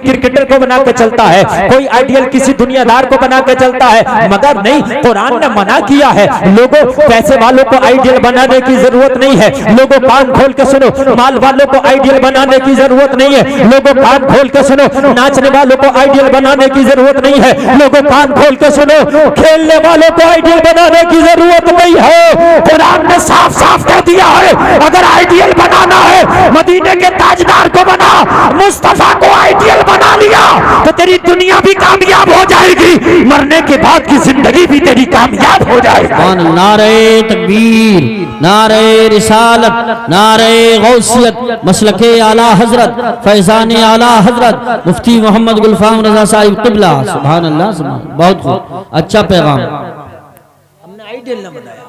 Cricketer کو بنا کے چلتا ہے, کوئی آئیڈیل کسی دنیا دار کو بنا کے چلتا ہے, مگر نہیں, قرآن نے منع کیا ہے. لوگوں پیسے والوں کو آئیڈیل بنانے کی ضرورت نہیں ہے. لوگوں کان کھول کے سنو, مال والوں کو آئیڈیل بنانے کی ضرورت نہیں ہے. لوگوں کان کھول کے سنو, ناچنے والوں کو آئیڈیل بنانے کی ضرورت نہیں ہے. لوگوں کان کھول کے سنو, کھیلنے والوں کو آئیڈیل بنانے کی ضرورت نہیں ہے. قرآن نے صاف صاف کہہ دیا ہے, اگر آئیڈیل بنانا ہے مدینے کے تاجدار کو بنا, مصطفیٰ کو آئیڈیل بنا لیا تو تیری دنیا بھی کامیاب ہو جائے گی, مرنے کے بعد کی زندگی بھی تیری کامیاب ہو جائے گی. نعرہ تکبیر, نعرہ رسالت, نعرہ غوثیت, مسلک اعلیٰ حضرت, فیضان اعلیٰ حضرت مفتی محمد گلفام رضا صاحب قبلہ. سبحان اللہ, سبحان اللہ, بہت خوب, اچھا پیغام. ہم نے آئیڈیل نہ بنایا.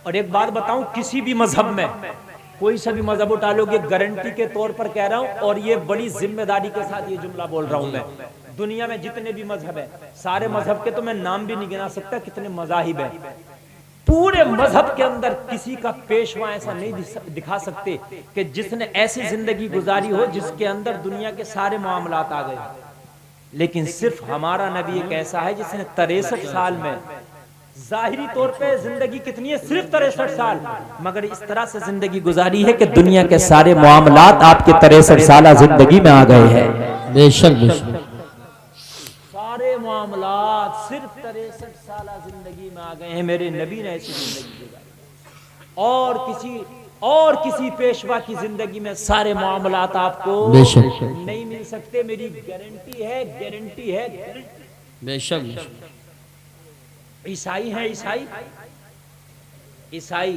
اور ایک بات بتاؤں, کسی بھی مذہب میں کوئی سا بھی مذہب اٹھا لو گے, گارنٹی کے طور پر کہہ رہا ہوں, اور یہ بڑی ذمہ داری کے ساتھ یہ جملہ بول رہا ہوں میں, دنیا میں جتنے بھی مذہب ہیں, سارے مذہب کے تو میں نام بھی نہیں گنا سکتا کتنے مذاہب ہیں, پورے مذہب کے اندر کسی کا پیشوا ایسا نہیں دکھا سکتے کہ جس نے ایسی زندگی گزاری ہو جس کے اندر دنیا کے سارے معاملات آ گئے. لیکن صرف ہمارا نبی ایک ایسا ہے جس نے 63 سال میں, ظاہری طور پہ زندگی کتنی ہے, صرف 63 سال, مگر اس طرح سے زندگی گزاری ہے کہ دنیا کے سارے معاملات آپ کے 63 سالہ زندگی میں آ گئے ہیں. بے شک, بے شک, سارے معاملات صرف 63 سالہ زندگی میں آ گئے ہیں. میرے نبی نے ایسی زندگی گزاری, اور کسی پیشوا کی زندگی میں سارے معاملات آپ کو نہیں مل سکتے. میری گارنٹی ہے, گارنٹی ہے. بے شک. عیسائی ہیں, عیسائی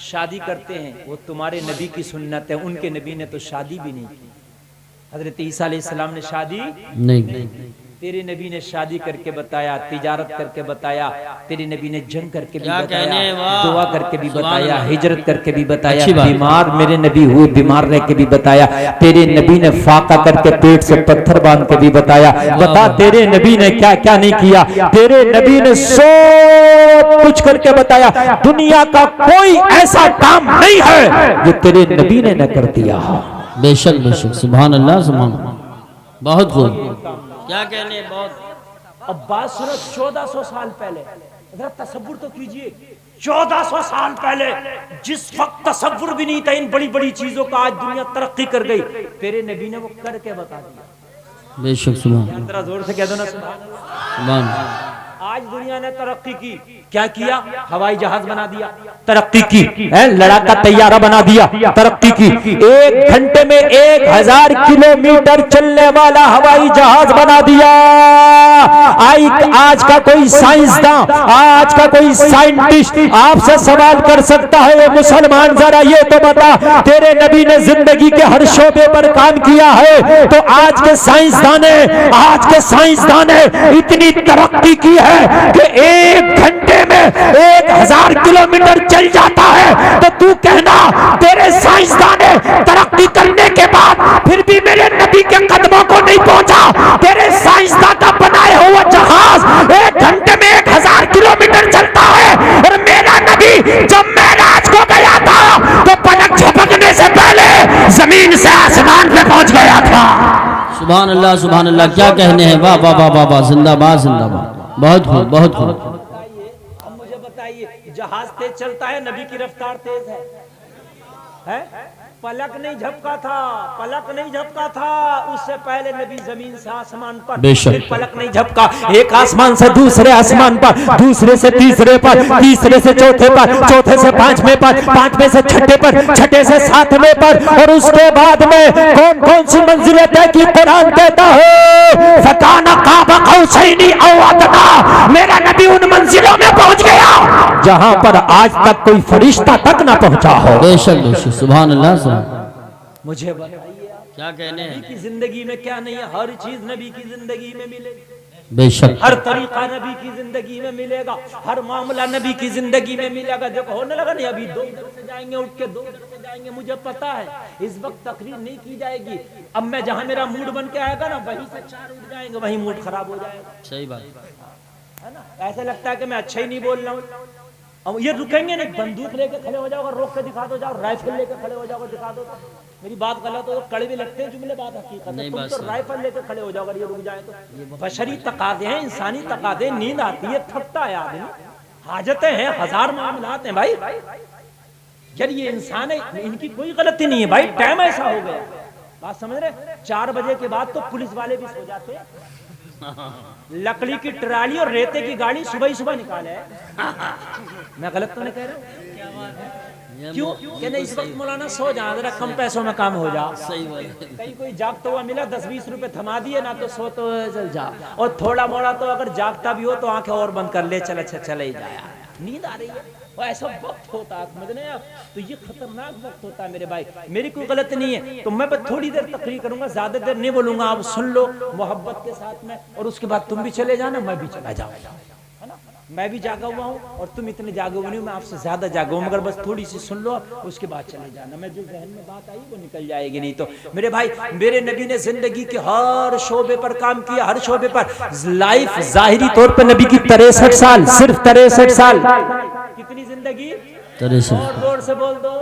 شادی کرتے ہیں, وہ تمہارے نبی کی سنت ہے, ان کے نبی نے تو شادی بھی نہیں کی. حضرت عیسیٰ علیہ السلام نے شادی نہیں, تیرے نبی نے شادی کر کے بتایا, تجارت کر کے بتایا, تیرے نبی نے جنگ کر کے بھی بتایا, دعا کر کے بھی بتایا, ہجرت کر کے بھی بتایا, بیمار میرے نبی ہوئے بیمار رہ کے بھی بتایا, تیرے نبی نے فاقہ کر کے پیٹ سے پتھر باندھ کے بھی بتایا. بتا تیرے نبی نے کیا کیا نہیں کیا, تیرے نبی نے سب کچھ کر کے بتایا. دنیا کا کوئی ایسا کام نہیں ہے جو تیرے نبی نے نہ کر دیا. بے شک, بے شک, سبحان اللہ, سبحان اللہ, بہت خوب. کیا کہنے, بہت. اب بات سنو, 1400 سال پہلے, ذرا تصور تو کیجئے, 1400 سال پہلے جس وقت تصور بھی نہیں تھا ان بڑی بڑی چیزوں کا, آج دنیا ترقی کر گئی, تیرے نبی نے وہ کر کے بتا دیا. بے شک, سبحان اللہ, ذرا زور سے کہہ دو نا سبحان اللہ. سبحان اللہ. آج دنیا نے ترقی کی, کیا کیا, ہوائی جہاز بنا دیا, ترقی کی, لڑاکا طیارہ بنا دیا, ترقی کی, 1 گھنٹے میں 1000 کلومیٹر چلنے والا ہوائی جہاز بنا دیا. آج کا کوئی سائنسداں, آج کا کوئی سائنٹسٹ آپ سے سوال کر سکتا ہے, مسلمان ذرا یہ تو بتا, تیرے نبی نے زندگی کے ہر شعبے پر کام کیا ہے, تو آج کے سائنسداں نے اتنی ترقی کی ہے کہ 1 گھنٹے میں 1000 کلومیٹر چل جاتا ہے. تو کہنا تیرے سائنسداں نے ترقی کرنے کے بعد پھر بھی میرے نبی کے قدموں کو نہیں پہنچا. تیرے سائنسداں کا بنائے ہوا جہاز 1 گھنٹے میں 1000 کلومیٹر چلتا ہے, اور میرا نبی جب معراج کو گیا تھا تو پلک جھپکنے سے پہلے زمین سے آسمان پہ پہنچ گیا تھا. سبحان اللہ, سبحان اللہ, کیا کہنے ہیں, واہ واہ واہ واہ, زندہ باد, زندہ باد, بہت خوب, بہت خوب. اب مجھے بتائیے, جہاز تیز چلتا ہے, نبی کی رفتار تیز ہے, پلک نہیں جھپکا تھا, پلک نہیں جھپکا تھا, اس سے پہلے نبی زمین سے آسمان پر, پھر پلک نہیں جھپکا, ایک آسمان سے دوسرے آسمان پر, دوسرے سے تیسرے پر, تیسرے سے چوتھے پر, چوتھے سے پانچویں پر, پانچویں سے چھٹے پر, چھٹے سے ساتویں پر, اور اس کے بعد میں کون کون سی منزلیں طے کی قرآن کہتا ہے, فکان قاب قوسین او ادنی, میرا نبی ان منزلوں میں پہنچ گیا جہاں پر آج تک کوئی فرشتہ تک نہ پہنچا ہو. بے شک, بے شک, سبحان اللہ. مجھے بتائیے کیا کہنے ہیں, نبی کی زندگی میں کیا نہیں ہے, ہر چیز نبی کی زندگی میں ملے گی. بے شک, ہر طریقہ نبی کی زندگی میں ملے گا, ہر معاملہ نبی کی زندگی میں ملے گا. دیکھو ہونے لگا نہیں, ابھی 2 ادھر سے جائیں گے, اٹھ کے 2 ادھر سے جائیں گے, مجھے پتا ہے اس وقت تقریر نہیں کی جائے گی. اب میں جہاں میرا موڈ بن کے آئے گا نا, وہیں سے 4 اٹھ جائیں گے, وہیں موڈ خراب ہو جائے گا. صحیح بات ہے نا, ایسا لگتا ہے کہ میں اچھا ہی نہیں بول رہا ہوں. اب یہ رکیں گے نہیں، بندوق لے کے کھڑے ہو جاؤ گا، روک کے دکھا دو، جاؤ رائفل لے کے کھڑے ہو جاؤ گا، دکھا دو، میری بات غلط ہو تو کڑوے لگتے ہیں جملے، بات حقیقت ہے، تم تو رائفل لے کے کھڑے ہو جاؤ گا، یہ رک جائیں تو بشری تقاضے ہیں، انسانی تقاضے، نیند آتی ہے، تھکتا ہے آدمی، حاجتیں ہیں، ہزار معاملات ہیں بھائی، یار یہ انسان ہے، ان کی کوئی غلطی نہیں ہے بھائی، ٹائم ایسا ہو گیا، بات سمجھ رہے، 4 بجے کے بعد تو پولیس والے بھی سو جاتے ہیں، لکڑی کی ٹرالی اور ریتے کی گاڑی صبح ہی صبح نکالے ہے، میں غلط تو نہیں کہہ رہا ہوں؟ کیوں کہ نہیں اس وقت مولانا سو جا، ذرا کم پیسوں میں کام ہو جا، کہیں کوئی جاگتا ہوا ملا 10-20 روپے تھما دیے نا تو سو تو چل جا، اور تھوڑا موڑا تو اگر جاگتا بھی ہو تو آنکھیں اور بند کر لے، چل اچھا چلے ہی جایا، نیند آ رہی ہے، وہ ایسا وقت ہوتا ہے، سمجھ رہے ہیں آپ، تو یہ خطرناک وقت ہوتا ہے میرے بھائی، میری کوئی غلط نہیں ہے، تو میں بس تھوڑی دیر تقریر کروں گا، زیادہ دیر نہیں بولوں گا، آپ سن لو محبت کے ساتھ میں، اور اس کے بعد تم بھی چلے جانا، میں بھی چلا جاؤں گا، میں بھی جاگا ہوا ہوں اور تم اتنے جاگے ہوئے نہیں ہو، میں آپ سے زیادہ جاگا ہوں، مگر بس تھوڑی سی سن لو، اس کے بعد چلے جانا، میں جو ذہن میں بات آئی وہ نکل جائے گی، نہیں تو میرے بھائی، میرے نبی نے زندگی کے ہر شعبے پر کام کیا، ہر شعبے پر لائف، ظاہری طور پر نبی کی 63 سال، صرف 63 سال، کتنی زندگی، 63 اور زور سے بول دو،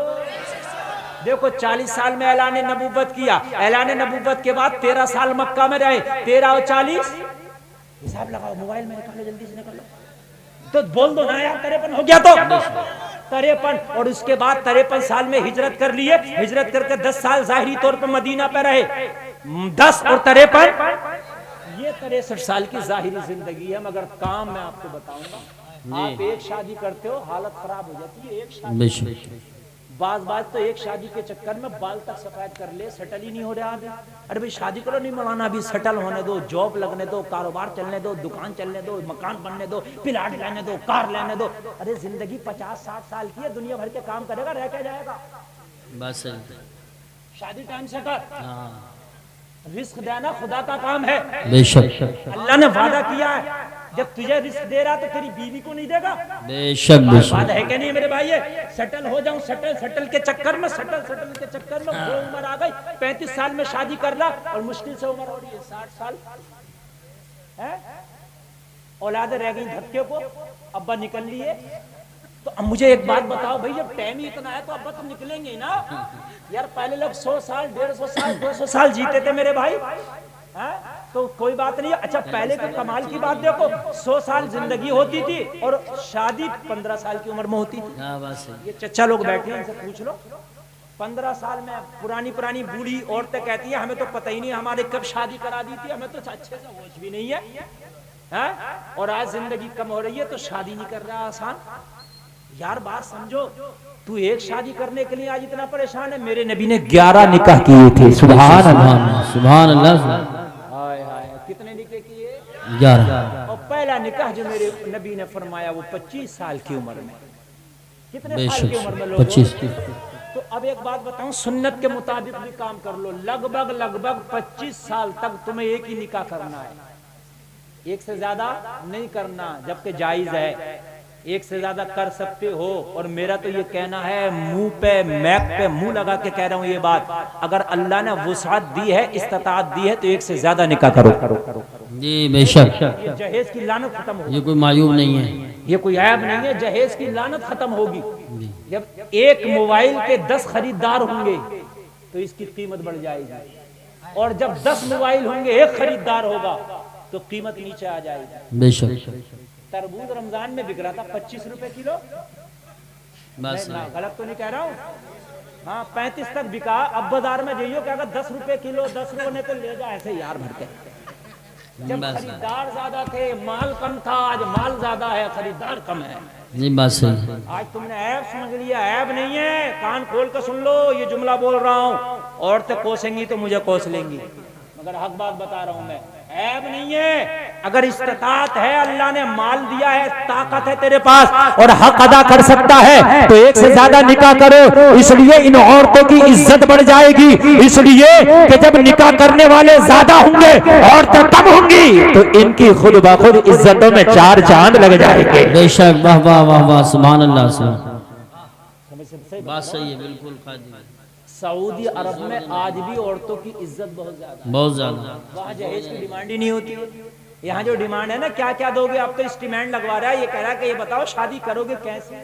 دیکھو 40 سال میں اعلان نبوت کیا، اعلان نبوت کے بعد 13 سال مکہ میں رہے، 13 اور 40 حساب لگاؤ، موبائل میں نکال لو، جلدی سے نکال لو، تو بول دو نا یار 53 ہو گیا، تو 53، اور اس کے بعد 53 سال میں ہجرت کر لیے، ہجرت کر کے 10 سال ظاہری طور پر مدینہ پہ رہے، 10 اور 53 یہ 63 سال کی ظاہری زندگی ہے، مگر کام میں آپ کو بتاؤں گا، آپ ایک شادی کرتے ہو حالت خراب ہو جاتی ہے، ایک شادی، بعض تو ایک شادی کے چکر میں بال تک سفید کر لے، سیٹل ہی نہیں ہو رہا آدمی، ارے بھئی شادی کرو، نہیں مولانا ابھی سیٹل ہونے دو، جاب لگنے دو، کاروبار چلنے دو، دکان چلنے دو، مکان بننے دو، پلاٹ لینے دو، کار لینے دو، ارے زندگی 50-60 سال کی ہے، دنیا بھر کے کام کرے گا، رہ کے جائے گا، بس شادی ٹائم سے کر، رزق دینا خدا کا کام ہے، بے شک اللہ نے وعدہ کیا ہے، جب تجھے رزق دے رہا تو تیری بیوی کو نہیں دے گا، بے شک بے بات شک ہے کہ نہیں میرے بھائی، سیٹل ہو جاؤں، سیٹل کے چکر میں، سیٹل کے چکر میں وہ عمر آ گئی، 35 سال میں شادی کر لا، اور مشکل سے عمر ہو رہی ہے 60 سال، اولادیں رہ گئی دھکے کو، ابا نکل لیے، تو اب مجھے ایک بات بتاؤ بھئی، جب ٹائم ہی اتنا ہے تو ابا تو نکلیں گے نا، یار پہلے لوگ 100 سال 150 سال 200 سال جیتے تھے میرے بھائی، تو کوئی بات نہیں ہے، اچھا پہلے کے کمال کی بات دیکھو، 100 سال زندگی ہوتی تھی اور شادی 15 سال کی عمر میں ہوتی تھی، یہ چچا لوگ بیٹھے ہیں ان سے پوچھ لو، 15 سال میں پرانی بوڑھی عورتیں کہتی ہیں ہمیں تو پتہ ہی نہیں ہمارے کب شادی کرا دی تھی، ہمیں تو اچھے سے ہوش بھی نہیں ہے، اور آج زندگی کم ہو رہی ہے تو شادی نہیں کر رہا آسان، یار بات سمجھو، تو ایک شادی کرنے کے لیے آج اتنا پریشان ہے، میرے نبی نے 11 نکاح کیے تھے، سبحان اللہ، سبحان اللہ، کتنے نکاح کیے؟ 11، اور پہلا نکاح جو میرے نبی نے فرمایا وہ 25 سال کی عمر میں، کتنے بے سال شک کی عمر میں لوگوں؟ 25، تو اب ایک بات بتاؤں، سنت کے مطابق بھی کام کر لو، لگ بھگ 25 سال تک تمہیں ایک ہی نکاح کرنا ہے، ایک سے زیادہ نہیں کرنا، جبکہ جائز ہے، ایک سے زیادہ کر سکتے ہو، اور میرا تو یہ کہنا ہے، منہ پہ میک پہ منہ لگا کے کہہ رہا ہوں یہ بات، اگر اللہ نے وسعت دی ہے، استطاعت دی ہے تو ایک سے زیادہ نکاح کرو، جی بے شک، یہ جہیز کی لعنت ختم ہوگی، یہ کوئی معیوب نہیں ہے، یہ کوئی عیب نہیں ہے، جہیز کی لعنت ختم ہوگی، جب ایک موبائل کے 10 خریدار ہوں گے تو اس کی قیمت بڑھ جائے گی، اور جب 10 موبائل ہوں گے ایک خریدار ہوگا تو قیمت نیچے آ جائے گی، بے شک، تربوز رمضان میں بک رہا تھا 25 روپے کلو، بس غلط تو نہیں کہہ رہا ہوں، ہاں 35 تک بکا، اب بازار میں جائیو کہ اگر 10 روپے کلو 10 روپے تو لے جا ایسے یار بھر کے، جب خریدار زیادہ تھے مال کم تھا، آج مال زیادہ ہے خریدار کم ہے، جی بات صحیح، آج تم نے عیب سمجھ لیا، عیب نہیں ہے، کان کھول کے سن لو یہ جملہ بول رہا ہوں، عورتیں کوسیں گی تو مجھے کوس لیں گی، مگر حق بات بتا رہا ہوں میں، عیب نہیں ہے، اگر استطاعت ہے، اللہ نے مال دیا ہے، طاقت ہے تیرے پاس اور حق ادا کر سکتا ہے تو ایک سے زیادہ نکاح کرو، اس لیے ان عورتوں کی عزت بڑھ جائے گی، اس لیے کہ جب نکاح کرنے والے زیادہ ہوں گے عورتیں کم ہوں گی تو ان کی خود بخود عزتوں میں 4 چاند لگ جائیں گے، بے شک، واہ واہ واہ واہ، سبحان اللہ، بات صحیح ہے، بالکل قاضی، سعودی عرب میں آج بھی عورتوں کی عزت بہت زیادہ ہے، بہت زیادہ، وہاں جہیز کی ڈیمانڈ ہی نہیں ہوتی، یہاں جو ڈیمانڈ ہے نا کیا کیا دو گے، اب تو اسٹیمنٹ لگوا رہا ہے، یہ کہہ رہا ہے کہ یہ بتاؤ شادی کرو گے کیسے،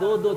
2-2,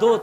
2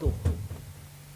2।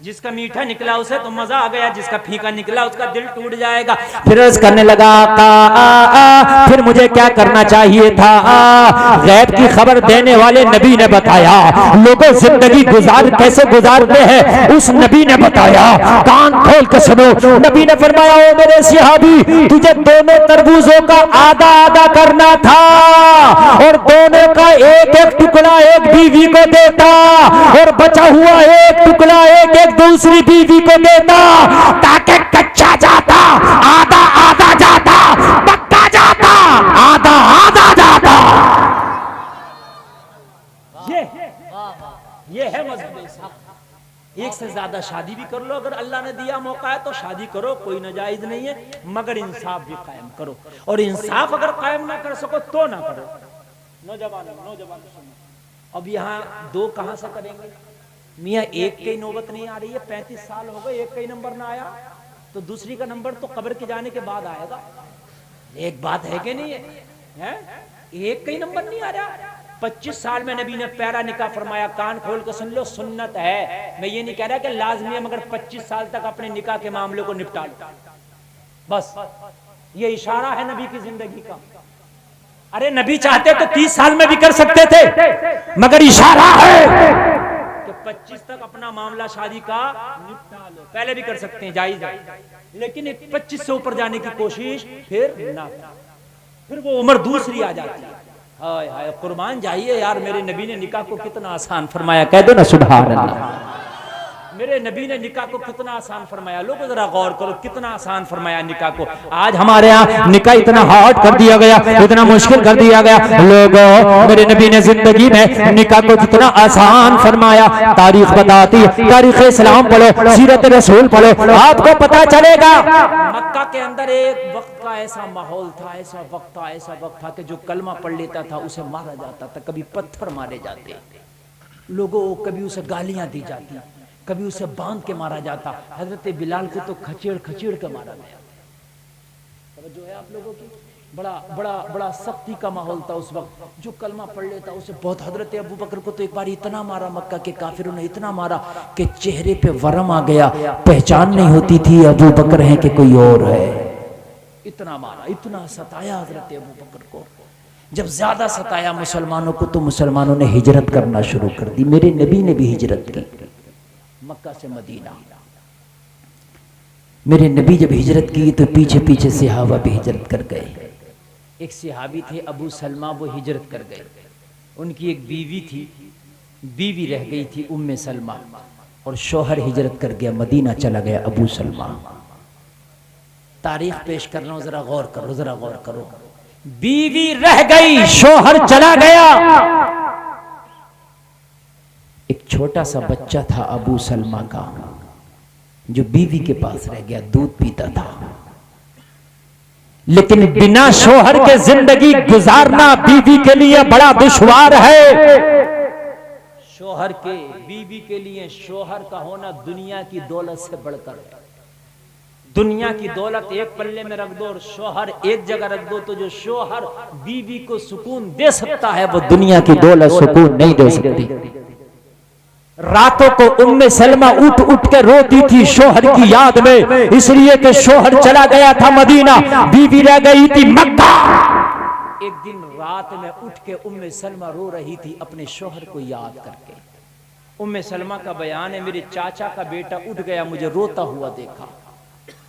جس کا میٹھا نکلا اسے تو مزہ آ گیا، جس کا پھیکا نکلا اس کا دل ٹوٹ جائے گا۔ پھر عرض کرنے لگا آقا پھر مجھے کیا کرنا چاہیے تھا؟ غیب کی خبر دینے والے نبی نے بتایا، لوگوں زندگی کیسے گزارتے ہیں اس نبی نے بتایا، کان کھول کے سنو۔ نبی نے فرمایا او میرے صحابی تجھے دونوں تربوزوں کا آدھا آدھا کرنا تھا اور دونوں کا ایک ایک ٹکڑا ایک بیوی کو دیتا اور بچا ہوا ایک ٹکڑا ایک دوسری بیوی کو دیتا تاکہ کچا جاتا آدھا آدھا جاتا، پکا جاتا آدھا آدھا جاتا۔ یہ ہے مذہب اسحاق۔ ایک سے زیادہ شادی بھی کر لو، اگر اللہ نے دیا موقع ہے تو شادی کرو، کوئی ناجائز نہیں ہے، مگر انصاف بھی قائم کرو، اور انصاف اگر قائم نہ کر سکو تو نہ کرو۔ نوجوان سنو، اب یہاں دو کہاں سے کریں گے؟ میاں ایک کی نوبت نہیں آ رہی ہے، 35 سال ہو گئے ایک کا ہی نمبر نہ آیا، تو دوسری کا نمبر تو قبر کے جانے کے بعد آئے گا۔ ایک بات ہے کہ نہیں ہے؟ ایک کا ہی نمبر نہیں آ رہا۔ 25 سال میں نبی نے پیارا نکاح فرمایا، کان کھول کے سن لو، سنت ہے، میں یہ نہیں کہہ رہا کہ لازمی ہے، مگر 25 سال تک اپنے نکاح کے معاملے کو نپٹا لو، بس یہ اشارہ ہے نبی کی زندگی کا۔ ارے نبی چاہتے تو 30 سال میں بھی کر سکتے تھے، مگر اشارہ ہے کہ 25 تک اپنا معاملہ شادی کا نپٹا لو۔ پہلے بھی کر سکتے ہیں، جائز ہے، لیکن 25 سے اوپر جانے کی کوشش پھر نہ، پھر وہ عمر دوسری آ جاتی ہے۔ ہائے ہائے قربان جائیے یار، میرے نبی نے نکاح کو کتنا آسان فرمایا، کہہ دو نا سبحان اللہ۔ میرے نبی نے نکاح کو کتنا آسان فرمایا، لوگوں ذرا غور کرو کتنا آسان فرمایا نکاح کو۔ آج ہمارے ہاں نکاح اتنا ہارڈ کر دیا گیا، اتنا مشکل کر دیا گیا۔ لوگوں میرے نبی نے زندگی میں نکاح کو کتنا آسان فرمایا۔ تاریخ بتاتی ہے، تاریخ اسلام پڑھو، سیرت رسول پڑھو، آپ کو پتا چلے گا۔ مکہ کے اندر ایک وقت کا ایسا ماحول تھا، ایسا وقت تھا کہ جو کلمہ پڑھ لیتا تھا اسے مارا جاتا تھا، کبھی پتھر مارے جاتے لوگوں، کبھی اسے گالیاں دی جاتی، کبھی اسے باندھ کے مارا جاتا۔ حضرت بلال کو تو کھچیڑ کے مارا گیا۔ توجہ ہے آپ لوگوں کی؟ بڑا سختی کا ماحول تھا اس وقت، جو کلمہ پڑھ لیتا اسے بہت۔ حضرت ابو بکر کو تو ایک بار اتنا مارا، مکہ کے کافروں نے اتنا مارا کہ چہرے پہ ورم آ گیا، پہچان نہیں ہوتی تھی ابو بکر ہیں کہ کوئی اور ہے۔ اتنا مارا، اتنا ستایا حضرت ابو بکر کو۔ جب زیادہ ستایا مسلمانوں کو تو مسلمانوں نے ہجرت کرنا شروع کر دی۔ میرے نبی نے بھی ہجرت کی مکہ سے مدینہ۔ میرے نبی جب ہجرت کی تو پیچھے پیچھے صحابہ بھی ہجرت کر گئے۔ ایک صحابی تھے ابو سلمہ، وہ ہجرت کر گئے۔ ان کی ایک بیوی تھی، بیوی رہ گئی تھی ام سلمہ، اور شوہر ہجرت کر گیا، مدینہ چلا گیا ابو سلمہ۔ تاریخ پیش کر رہا ہوں، ذرا غور کرو۔ بیوی رہ گئی، شوہر چلا گیا، ایک چھوٹا سا بچہ تھا ابو سلمہ کا جو بیوی کے پاس رہ گیا، دودھ پیتا تھا۔ لیکن بنا شوہر کے زندگی گزارنا بیوی کے لیے بڑا دشوار ہے۔ شوہر کے بیوی کے لیے شوہر کا ہونا دنیا کی دولت سے بڑھ کر، دنیا کی دولت ایک پلے میں رکھ دو اور شوہر ایک جگہ رکھ دو، تو جو شوہر بیوی کو سکون دے سکتا ہے وہ دنیا کی دولت سکون نہیں دے سکتی۔ راتوں کو ام سلمہ اٹھ کے روتی تھی شوہر کی یاد میں، اس لیے کہ شوہر چلا گیا تھا مدینہ، بیوی رہ گئی تھی مکہ۔ ایک دن رات میں اٹھ کے ام سلمہ رو رہی تھی اپنے شوہر کو یاد کر کے۔ ام سلمہ کا بیان ہے، میرے چاچا کا بیٹا اٹھ گیا، مجھے روتا ہوا دیکھا۔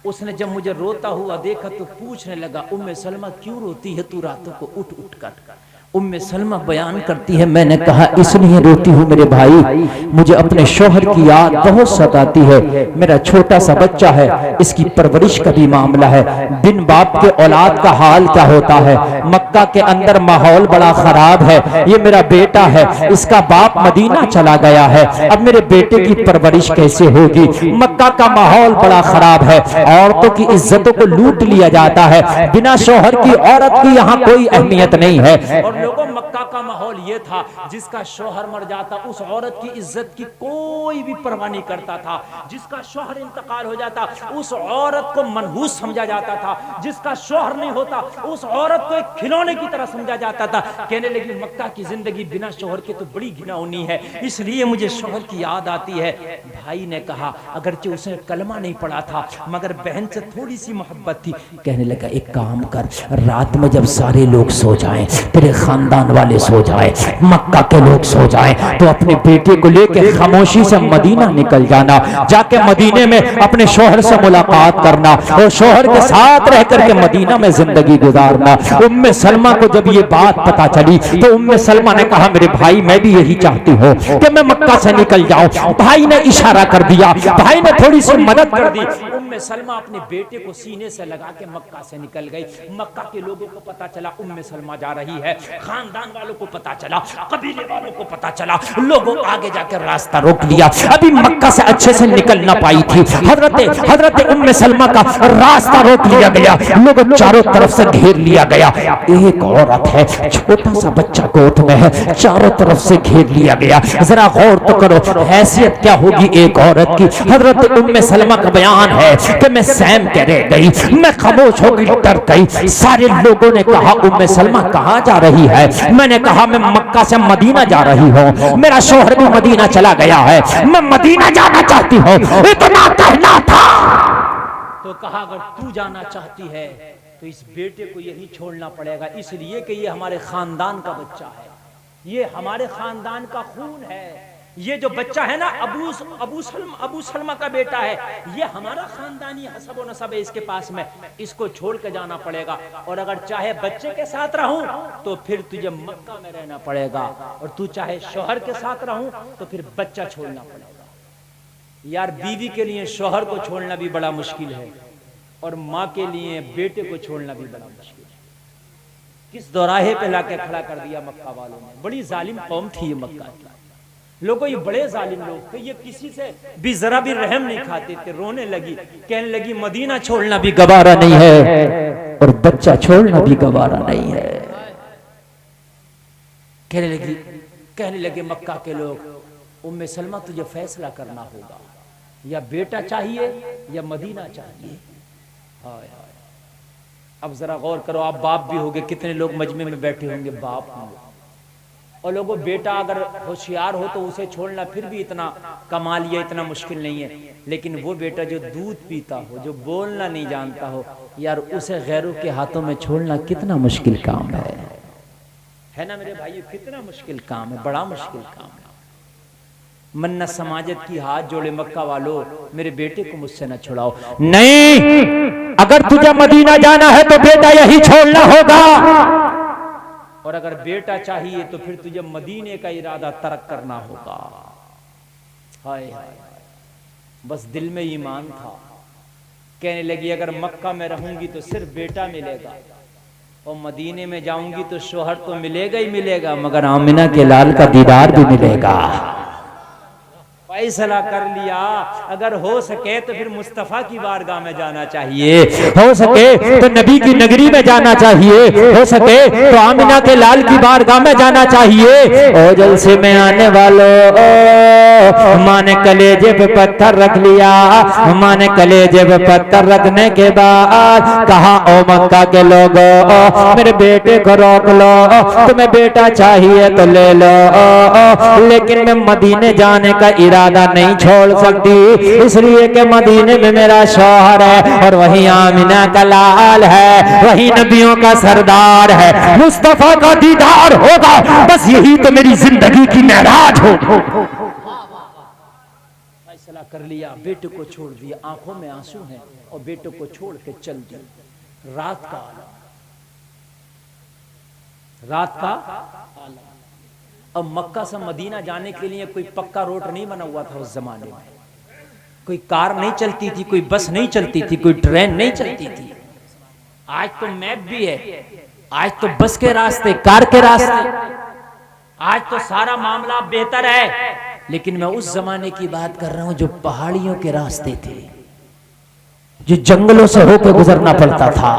اس نے جب مجھے روتا ہوا دیکھا تو پوچھنے لگا ام سلمہ کیوں روتی ہے تو راتوں کو اٹھ کر؟ ام سلمہ بیان کرتی ہے، میں نے کہا اس لیے روتی ہوں میرے بھائی، مجھے اپنے شوہر کی یاد بہت ستاتی ہے، میرا چھوٹا سا بچہ ہے، اس کی پرورش کا بھی معاملہ ہے، بن باپ کے اولاد کا حال کیا ہوتا ہے، مکہ کے اندر ماحول بڑا خراب ہے، یہ میرا بیٹا ہے، اس کا باپ مدینہ چلا گیا ہے، اب میرے بیٹے کی پرورش کیسے ہوگی، مکہ کا ماحول بڑا خراب ہے، عورتوں کی عزتوں کو لوٹ لیا جاتا ہے، بنا شوہر کی عورت کی یہاں کوئی اہمیت نہیں ہے۔ اور لوگوں مکہ کا ماحول ماحول یہ تھا جس کا شوہر مر جاتا اس عورت کی عزت کی کوئی بھی پرواہ نہیں کرتا تھا، جس کا شوہر انتقال ہو جاتا اس عورت کو منحوس سمجھا جاتا تھا، جس کا شوہر نہیں ہوتا اس عورت کو ایک کھلونے کی طرح سمجھا جاتا تھا۔ کہنے لگی مکہ کی زندگی بنا شوہر کے تو بڑی گھناؤنی ہے، اس لیے مجھے شوہر کی یاد آتی ہے۔ بھائی نے کہا اگرچہ اسے کلمہ نہیں پڑھا تھا مگر بہن سے تھوڑی سی محبت تھی۔ کہنے لگا ایک کام کر، رات میں جب سارے لوگ سو جائیں، تیرے خاندان والے سو جائیں، مکہ کے لوگ سو جائیں، تو اپنے بیٹے کو لے کے خاموشی سے مدینہ نکل جانا، جا کے مدینے میں اپنے شوہر سے ملاقات کرنا اور شوہر کے ساتھ رہ کر کے مدینہ میں زندگی گزارنا۔ ام سلمہ کو جب یہ بات پتا چلی تو ام سلمہ نے کہا میرے بھائی میں بھی یہی چاہتی ہوں کہ میں مکہ سے نکل جاؤں۔ بھائی نے اشارہ کر دیا، بھائی نے تھوڑی سی مدد کر دی۔ ام سلمہ اپنے بیٹے کو سینے سے لگا کے مکہ سے نکل گئی۔ مکہ کے لوگوں کو پتا چلا ام سلمہ جا رہی ہے، خاندان والوں کو پتا چلا، قبیلے والوں کو پتا چلا، لوگوں آگے جا کے راستہ روک لیا۔ ابھی مکہ سے اچھے سے نکل نہ پائی تھی، حضرت ام سلمہ کا راستہ روک لیا گیا، لوگوں چاروں طرف سے گھیر لیا گیا۔ ایک عورت ہے، چھوٹا سا بچہ گود میں ہے، چاروں طرف سے گھیر لیا گیا۔ ذرا غور تو کرو حیثیت کیا ہوگی ایک عورت کی۔ حضرت ام سلمہ کا بیان ہے کہ میں سہم کے رہ گئی، میں خاموش ہو گئی، ڈر گئی۔ سارے لوگوں نے کہا ام سلمہ کہاں جا رہی ہے؟ میں نے کہا میں مکہ سے مدینہ جا رہی ہوں، میرا شوہر بھی مدینہ چلا گیا ہے، میں مدینہ جانا چاہتی ہوں، اتنا کہنا تھا۔ تو کہا اگر تو جانا چاہتی ہے تو اس بیٹے کو یہی چھوڑنا پڑے گا، اس لیے کہ یہ ہمارے خاندان کا بچہ ہے، یہ ہمارے خاندان کا خون ہے، یہ جو بچہ ہے نا ابو سلمہ کا بیٹا ہے، یہ ہمارا خاندانی حسب و نسب ہے اس کے پاس میں، اس کو چھوڑ کے جانا پڑے گا۔ اور اگر چاہے بچے کے ساتھ رہوں تو پھر تجھے مکہ میں رہنا پڑے گا، اور تو چاہے شوہر کے ساتھ رہوں تو پھر بچہ چھوڑنا پڑے گا۔ یار بیوی کے لیے شوہر کو چھوڑنا بھی بڑا مشکل ہے، اور ماں کے لیے بیٹے کو چھوڑنا بھی بڑا مشکل ہے۔ کس دوراہے پہ لا کے کھڑا کر دیا مکہ والوں نے۔ بڑی ظالم قوم تھی یہ مکہ کی لوگوں، یہ بڑے ظالم لوگ تھے، یہ کسی سے بھی ذرا بھی رحم نہیں کھاتے تھے۔ رونے لگی، کہنے لگی مدینہ چھوڑنا بھی گوارا نہیں ہے اور بچہ چھوڑنا بھی گوارا نہیں ہے۔ کہنے لگے مکہ کے لوگ ام سلمہ تجھے فیصلہ کرنا ہوگا، یا بیٹا چاہیے یا مدینہ چاہیے۔ اب ذرا غور کرو، آپ باپ بھی ہوگے، کتنے لوگ مجمع میں بیٹھے ہوں گے باپ ہوں گے، اور لوگوں بیٹا اگر ہوشیار ہو تو اسے چھوڑنا پھر بھی اتنا کمال یا اتنا مشکل نہیں ہے، لیکن وہ بیٹا جو دودھ پیتا ہو، جو بولنا نہیں جانتا ہو، یار اسے غیروں کے ہاتھوں میں چھوڑنا کتنا مشکل کام ہے نا میرے بھائیو، کتنا مشکل کام ہے، بڑا مشکل کام ہے۔ منت سماجت کی ہاتھ جوڑے مکہ والو، میرے بیٹے کو مجھ سے نہ چھڑاؤ۔ نہیں، اگر تجھے مدینہ جانا ہے تو بیٹا یہی چھوڑنا ہوگا، اور اگر بیٹا چاہیے تو پھر تجھے مدینے کا ارادہ ترک کرنا ہوگا۔ ہائے بس دل میں ایمان تھا، کہنے لگی اگر مکہ میں رہوں گی تو صرف بیٹا ملے گا، اور مدینے میں جاؤں گی تو شوہر تو ملے گا ہی ملے گا، مگر آمنہ کے لال کا دیدار بھی ملے گا۔ فیصلہ کر لیا، اگر ہو سکے تو پھر مصطفیٰ کی بارگاہ میں جانا چاہیے، ہو سکے تو نبی کی نگری میں جانا چاہیے، ہو سکے تو آمنہ کے لال کی بارگاہ میں جانا چاہیے۔ او جلسے میں آنے والوں، ماں نے کلیجے پہ پتھر رکھ لیا، ماں نے کلیجے پہ پتھر رکھنے کے بعد کہا او مکہ کے لوگوں، میرے بیٹے کو روک لو، تمہیں بیٹا چاہیے تو لے لو، لیکن میں مدینے جانے کا ارادہ نہیں چھوڑ سکتی، اس لیے کہ مدینے میں میرا شوہر ہے، اور وہی آمنہ کا لال ہے، وہی نبیوں کا سردار ہے، مصطفیٰ کا دیدار ہوگا، بس یہی تو میری زندگی کی معراج ہو۔ فیصلہ کر لیا، بیٹے کو چھوڑ دیا، آنکھوں میں آنسو ہیں، اور بیٹے کو چھوڑ کے چل دی۔ رات کا عالم، اب مکہ سے مدینہ جانے کے لیے کوئی پکا روٹ نہیں بنا ہوا تھا اس زمانے میں، کوئی کار نہیں چلتی تھی، کوئی بس نہیں چلتی تھی، کوئی ٹرین نہیں چلتی تھی۔ آج تو میپ بھی ہے، آج تو بس کے راستے، کار کے راستے، آج تو سارا معاملہ بہتر ہے، لیکن میں اس زمانے کی بات کر رہا ہوں جو پہاڑیوں کے راستے تھے، جو جنگلوں سے ہو کے گزرنا پڑتا تھا،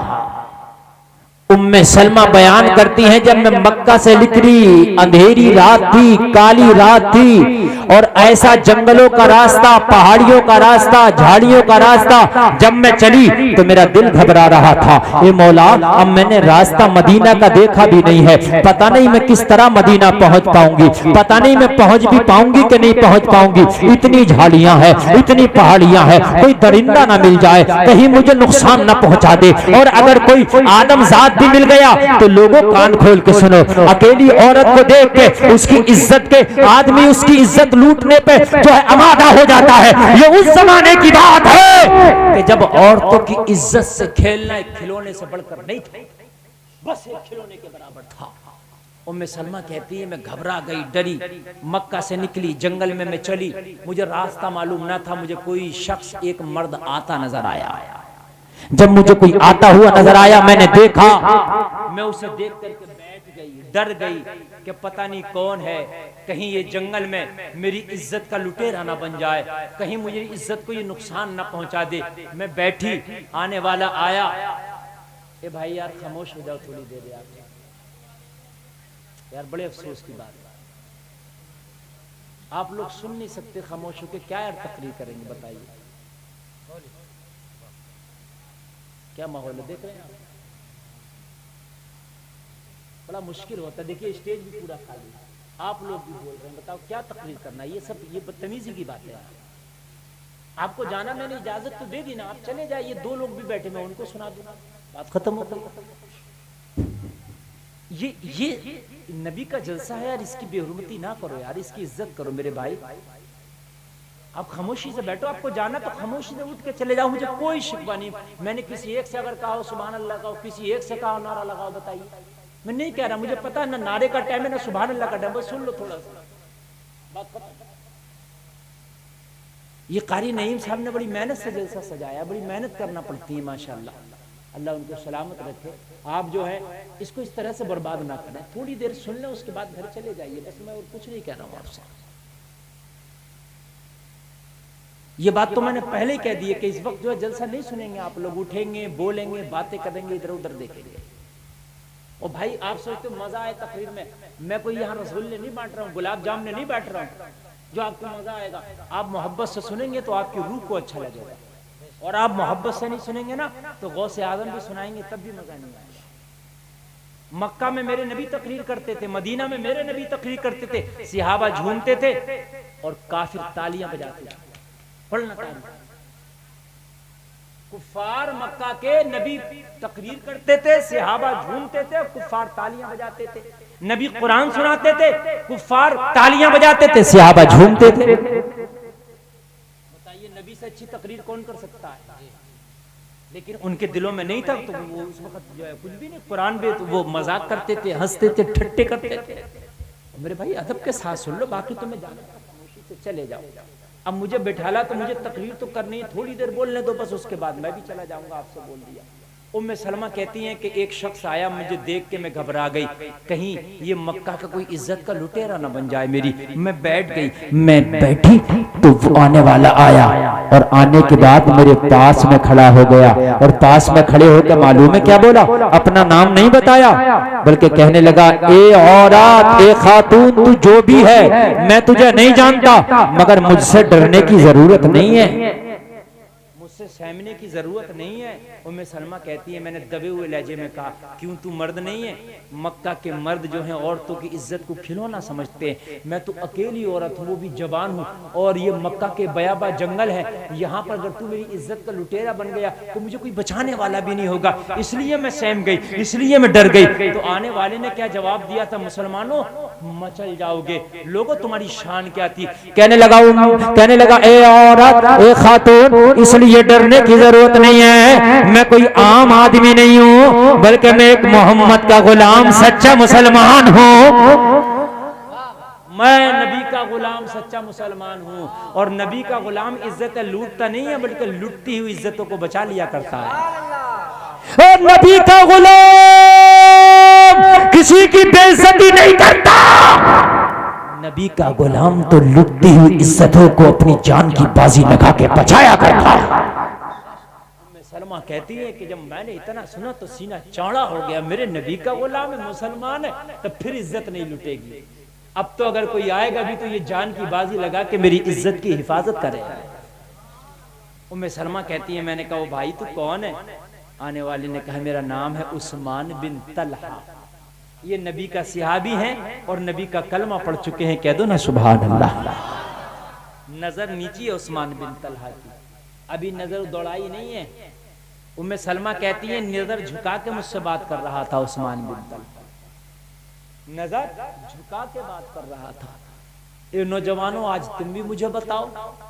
ام سلمہ بیان کرتی ہیں جب میں مکہ سے نکلی اندھیری رات تھی، کالی رات تھی، اور ایسا جنگلوں کا راستہ، پہاڑیوں کا راستہ، جھاڑیوں کا راستہ جب میں چلی تو میرا دل گھبرا رہا تھا، اے مولا اب میں نے راستہ مدینہ کا دیکھا بھی نہیں ہے، پتہ نہیں میں کس طرح مدینہ پہنچ پاؤں گی، پتہ نہیں میں پہنچ بھی پاؤں گی کہ نہیں پہنچ پاؤں گی، اتنی جھاڑیاں ہیں، اتنی پہاڑیاں ہیں، کوئی درندہ نہ مل جائے کہیں مجھے نقصان نہ پہنچا دے، اور اگر کوئی آدم ذات بھی مل گیا تو لوگوں کان کھول کے سنو، اکیلی عورت کو دیکھ کے اس کی عزت کے آدمی اس کی عزت لوٹنے پہ جو ہے آمادہ ہو جاتا ہے، یہ اس زمانے کی بات ہے کہ جب عورتوں کی عزت سے کھیلنا ایک کھلونے سے بڑھ کر نہیں تھا، بس ایک کھلونے کے برابر تھا۔ ام سلمہ کہتی ہے میں گھبرا گئی، ڈری، مکہ سے نکلی، جنگل میں چلی، مجھے راستہ معلوم نہ تھا، مجھے کوئی شخص ایک مرد آتا نظر آیا، جب مجھے کوئی آتا ہوا نظر آیا میں نے دیکھا، میں اسے دیکھ کر کے بیٹھ گئی، ڈر گئی کہ پتہ نہیں کون ہے، کہیں یہ جنگل میں میری عزت کا لٹیرا نہ بن جائے، کہیں مجھے عزت کو یہ نقصان نہ پہنچا دے۔ میں بیٹھی، آنے والا آیا، اے بھائی یار خاموش ہو جاؤ تھوڑی دیر یار بڑے افسوس کی بات ہے، آپ لوگ سن نہیں سکتے خاموش ہو کے، کیا یار تقریر کریں گے بتائیے، کیا ماحول ہے دیکھ رہے ہیں آپ، بڑا مشکل ہوتا ہے، دیکھیے اسٹیج بھی پورا خالی ہے، آپ لوگ بھی بول رہے ہیں، بتاؤ کیا تقریر کرنا ہے، یہ سب یہ بدتمیزی کی بات ہے، آپ کو جانا میں نے اجازت تو دے دی نا، آپ چلے جائیے، دو لوگ بھی بیٹھے میں ان کو سنا دوں، بات ختم ہو گئی۔ یہ نبی کا جلسہ ہے یار، اس کی بے حرمتی نہ کرو یار، اس کی عزت کرو میرے بھائی، آپ خاموشی سے بیٹھو، آپ کو جانا تو خاموشی سے اٹھ کے چلے جاؤ، مجھے کوئی شکوہ نہیں، میں نے کسی ایک سے اگر کہا ہو سبحان اللہ کہو، کسی ایک سے کہا نعرہ لگاؤ، بتائیے، میں نہیں کہہ رہا، مجھے پتا نہ نعرے کا ٹائم ہے نہ سبحان اللہ کا ٹائم، بس سن لو تھوڑا سا بات ختم۔ یہ قاری نعیم صاحب نے بڑی محنت سے جلسہ سجایا، بڑی محنت کرنا پڑتی ہے ماشاءاللہ، اللہ ان کو سلامت رکھے، آپ جو ہے اس کو اس طرح سے برباد نہ کریں، تھوڑی دیر سن لیں اس کے بعد گھر چلے جائیے، بس میں اور کچھ نہیں کہہ رہا ہوں آپ سے، یہ بات تو میں نے پہلے کہہ دی ہے کہ اس وقت جو ہے جلسہ نہیں سنیں گے، آپ لوگ اٹھیں گے، بولیں گے، باتیں کریں گے، ادھر ادھر دیکھیں گے، اور بھائی آپ سوچتے ہو مزہ آئے تقریر میں کوئی یہاں رسگلے نہیں بانٹ رہا ہوں، گلاب جامن نہیں بانٹ رہا ہوں جو آپ کو مزہ آئے گا، آپ محبت سے سنیں گے تو آپ کی روح کو اچھا لگے گا، اور آپ محبت سے نہیں سنیں گے نا تو غوث اعظم بھی سنائیں گے تب بھی مزہ نہیں آئے گا۔ مکہ میں میرے نبی تقریر کرتے تھے، مدینہ میں میرے نبی تقریر کرتے تھے، صحابہ جھومتے تھے اور کافر تالیاں بجاتے تھے، پڑھنا تالیاں، کفار مکہ کے نبی تقریر کرتے تھے، صحابہ جھومتے تھے، کفار تالیاں بجاتے تھے، نبی قرآن سناتے تھے، کفار تالیاں بجاتے تھے، صحابہ جھومتے تھے، بتائیے نبی سے اچھی تقریر کون کر سکتا ہے؟ لیکن ان کے دلوں میں نہیں تھا تو وہ اس وقت جو ہے کچھ بھی نہیں، قرآن بھی وہ مذاق کرتے تھے، ہنستے تھے، ٹھٹے کرتے تھے، میرے بھائی ادب کے ساتھ سن لو، باقی تو میں جانا خاموشی سے چلے جاؤ، اب مجھے بٹھالا تو مجھے تقریر تو کرنی ہے، تھوڑی دیر بولنے دو بس، اس کے بعد میں بھی چلا جاؤں گا، آپ سے بول دیا۔ ام سلمہ کہتی ہیں کہ ایک شخص آیا، مجھے دیکھ کے میں گھبرا گئی، کہیں یہ مکہ کا کوئی عزت کا لٹیرا نہ بن جائے میری، میں بیٹھ گئی، میں بیٹھی تو وہ آنے والا آیا، اور آنے کے بعد میرے پاس میں کھڑا ہو گیا، اور پاس میں کھڑے ہو کے معلوم ہے کیا بولا، اپنا نام نہیں بتایا بلکہ کہنے لگا اے عورت، اے خاتون، تو جو بھی ہے میں تجھے نہیں جانتا، مگر مجھ سے ڈرنے کی ضرورت نہیں ہے، مجھ سے سہمنے کی ضرورت نہیں ہے۔ ام سلمہ کہتی ہے میں نے دبے ہوئے لہجے میں کہا کیوں تو مرد نہیں ہے؟ مکہ کے مرد جو ہیں عورتوں کی عزت کو کھلونا سمجھتے ہیں، میں تو اکیلی عورت ہوں، وہ بھی جوان ہوں، اور یہ مکہ کے بیابا جنگل ہے، یہاں پر اگر تو میری عزت کا لٹیرا بن گیا تو مجھے کوئی بچانے والا بھی نہیں ہوگا، اس لیے میں سہم گئی، اس لیے میں ڈر گئی۔ تو آنے والے نے کیا جواب دیا تھا، مسلمانوں مچل جاؤ گے، لوگوں تمہاری شان کیا تھی؟ کہنے لگا اے عورت، اے خاتون، اس لیے ڈرنے کی ضرورت نہیں ہے، میں کوئی عام آدمی نہیں ہوں بلکہ میں ایک محمد کا غلام سچا مسلمان ہوں، میں نبی کا غلام سچا مسلمان ہوں، اور نبی کا غلام عزت لوٹتا نہیں ہے بلکہ لٹتی ہوئی عزتوں کو بچا لیا کرتا ہے، اور نبی کا غلام کسی کی بے عزتی نہیں کرتا، نبی کا غلام تو لٹتی ہوئی عزتوں کو اپنی جان کی بازی لگا کے بچایا کرتا ہے۔ سلمہ کہتی ہے کہ جب میں نے اتنا سنا تو سینہ چوڑا ہو گیا، میرے نبی کا غلام ہے، مسلمان ہے، تو پھر عزت نہیں لٹے گی۔ اب تو اگر کوئی آئے گا بھی تو یہ جان کی بازی لگا کہ میری عزت کی حفاظت کرے۔ ام سلمہ کہتی ہے میں نے کہا وہ بھائی تو کون ہے؟ آنے والے نے کہا میرا نام ہے عثمان بن طلحہ، یہ نبی کا صحابی ہیں اور نبی کا کلمہ پڑھ چکے ہیں، کہہ دو نا سبحان اللہ۔ نظر نیچی ہے عثمان بن طلحہ کی، ابھی نظر دوڑائی نہیں ہے۔ ام سلمہ کہتی ہیں نظر جھکا کے مجھ سے بات کر رہا تھا عثمان بن طلحہ، نظر جھکا کے بات کر رہا تھا۔ اے نوجوانوں آج تم بھی مجھے بتاؤ،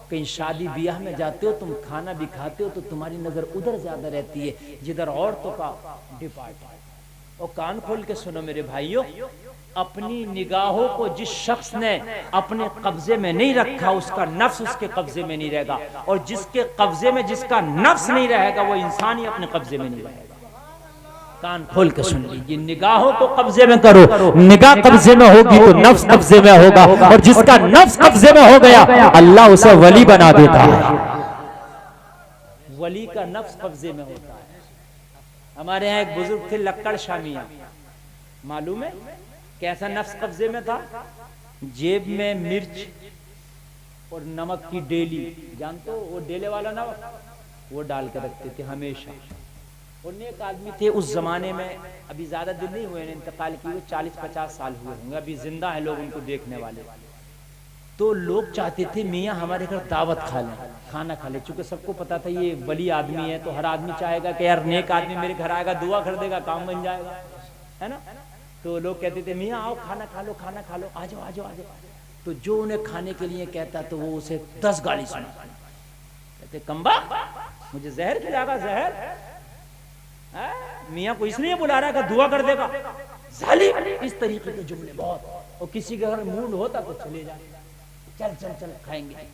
کہیں شادی بیاہ میں جاتے ہو، تم کھانا بھی کھاتے ہو تو تمہاری نظر ادھر زیادہ رہتی ہے جدھر عورتوں کا ڈپارٹ ہے۔ اور کان کھول کے سنو میرے بھائیوں، اپنی نگاہوں کو جس شخص نے اپنے قبضے میں نہیں رکھا اس کا نفس اس کے قبضے میں نہیں رہے گا، اور جس کے قبضے میں جس کا نفس نہیں رہے گا وہ انسان ہی اپنے قبضے میں نہیں رہے گا۔ کان کھول کے سن لیجیے، نگاہوں کو قبضے میں کرو، نگاہ قبضے میں ہوگی تو نفس قبضے میں ہوگا، اور جس کا نفس قبضے میں ہو گیا اللہ اسے ولی بنا دیتا ہے۔ ولی کا نفس قبضے میں ہوتا ہے۔ ہمارے یہاں ایک بزرگ تھے لکڑ شامیہ، معلوم ہے کیسا نفس قبضے میں تھا؟ جیب میں مرچ اور نمک کی ڈیلی، جانتے ہو وہ ڈیلے والا نمک، وہ ڈال کے رکھتے تھے ہمیشہ۔ اور نیک آدمی تھے اس زمانے میں، ابھی زیادہ دن نہیں ہوئے انتقال کیے ہوئے، 40-50 سال ہوئے ہوں گے، ابھی زندہ ہیں لوگ ان کو دیکھنے والے۔ تو لوگ چاہتے تھے میاں ہمارے گھر دعوت کھا لیں، کھانا کھا لیں، چونکہ سب کو پتا تھا یہ ولی آدمی ہے تو ہر آدمی چاہے گا کہ یار نیک آدمی میرے گھر آئے گا، دعا کر دے گا، کام بن جائے گا، ہے نا۔ تو لوگ کہتے تھے میاں آؤ کھانا کھا لو، کھانا کھا لو، آ جاؤ آ جاؤ آ جاؤ۔ تو جو انہیں کھانے کے لیے کہتا تو وہ اسے 10 گالی سنا، کہتے کمبا مجھے زہر کھلائے گا، زہر میاں کو اس لیے بلا رہا ہے کہ دعا کر دے گا، ظالم، اس طریقے کے جملے بہت۔ اور کسی کے گھر موڈ ہوتا تو چلے جائے، چل چل چل کھائیں گے،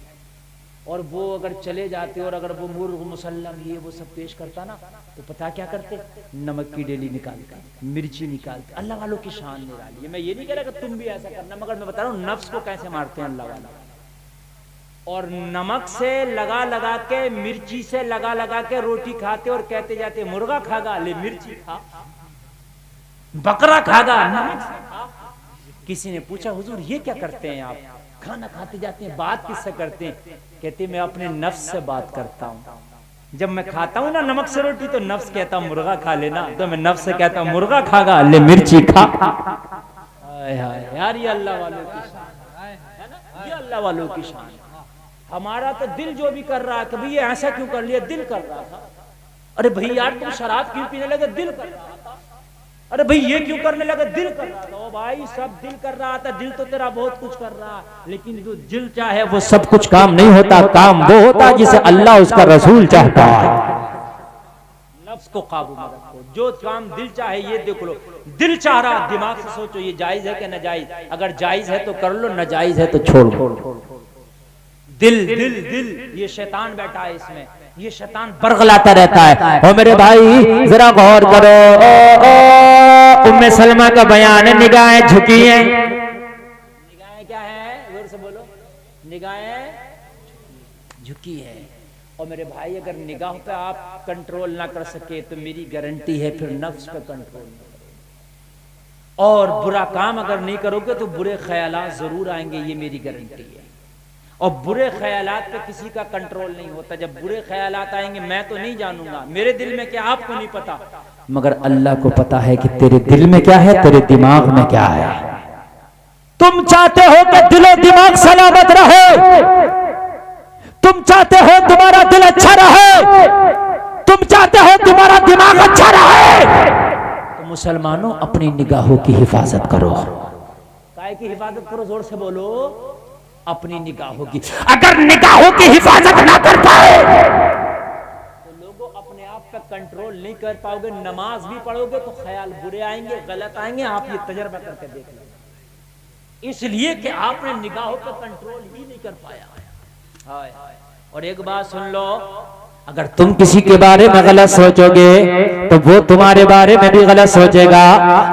اور وہ اگر چلے جاتے اور اگر وہ مرغ مسلم یہ وہ سب پیش کرتا نا تو پتا کیا کرتے؟ نمک کی ڈیلی نکالتے، مرچی نکالتے۔ اللہ والوں کی شان نرالی ہے۔ میں یہ نہیں کہہ رہا کہ تم بھی ایسا کرنا، مگر میں بتا رہا ہوں نفس کو کیسے مارتے ہیں اللہ والا۔ اور نمک سے لگا لگا کے، مرچی سے لگا لگا کے روٹی کھاتے اور کہتے جاتے مرغا کھا گا لے مرچی کھا، بکرا کھا گا نمک سے کھا۔ کسی نے پوچھا حضور یہ کیا کرتے ہیں آپ؟ کھانا کھاتے جاتے ہیں، بات کس سے کرتے ہیں؟ کہتے میں اپنے نفس سے بات کرتا ہوں۔ جب میں کھاتا ہوں نا نمک سے روٹی تو نفس کہتا ہوں مرغا کھا لینا، تو میں نفس سے کہتا ہوں مرغا کھا گا لے مرچی کھا۔ یار یہ اللہ والوں کی شان ہے نا، یہ اللہ والوں کی شان ہے۔ ہمارا تو دل جو بھی کر رہا ہے کہ بھئی یہ ایسا کیوں کر لیا، دل کر رہا تھا۔ ارے بھئی یار تم شراب کیوں پینے لگے، دل کر رہا تھا۔ ارے بھئی یہ کیوں کرنے لگے، دل کر رہا تھا۔ او بھائی سب دل کر رہا تھا، دل تو تیرا بہت کچھ کر رہا ہے، لیکن جو دل چاہے وہ سب کچھ کام نہیں ہوتا، کام وہ ہوتا جسے اللہ اس کا رسول چاہتا ہے۔ نفس کو قابو میں رکھو، جو کام دل چاہے یہ دیکھ لو، دل چاہ رہا دماغ سے سوچو یہ جائز ہے کہ ناجائز، اگر جائز ہے تو کر لو، ناجائز ہے تو چھوڑ دو۔ دل دل دل یہ شیطان بیٹھا ہے اس میں، یہ شیطان برغلاتا رہتا ہے۔ اور میرے بھائی ذرا غور کرو، ام سلمہ کا بیان ہے، نگاہیں جھکی ہیں، نگاہیں کیا ہیں، زور سے بولو، نگاہیں جھکی ہیں۔ اور میرے بھائی اگر نگاہ پہ آپ کنٹرول نہ کر سکے تو میری گارنٹی ہے پھر نفس پہ کنٹرول نہ کرو، اور برا کام اگر نہیں کرو گے تو برے خیالات ضرور آئیں گے، یہ میری گارنٹی ہے۔ اور برے خیالات پہ کسی کا کنٹرول نہیں ہوتا، جب برے خیالات آئیں گے میں تو نہیں جانوں گا میرے دل میں کیا، آپ کو نہیں پتا، مگر اللہ کو پتا ہے کہ تیرے دل میں کیا ہے، تیرے دماغ میں کیا ہے۔ تم چاہتے ہو کہ دل و دماغ سلامت رہے، تم چاہتے ہو تمہارا دل اچھا رہے، تم چاہتے ہو تمہارا دماغ اچھا رہے، تو مسلمانوں اپنی نگاہوں کی حفاظت کرو۔ کائے کی حفاظت کرو، زور سے بولو، اپنی نگاہوں کی۔ اگر نگاہوں کی حفاظت نہ کر پائے تو لوگوں اپنے آپ پہ کنٹرول نہیں کر پاؤ گے، نماز بھی پڑھو گے تو خیال برے آئیں گے، غلط آئیں گے، آپ یہ تجربہ کر کے دیکھ لیں، اس لیے کہ آپ نے نگاہوں پہ کنٹرول ہی نہیں کر پایا۔ اور ایک بات سن لو، اگر تم کسی کے بارے میں غلط سوچو گے تو وہ تمہارے بارے میں بھی غلط سوچے گا.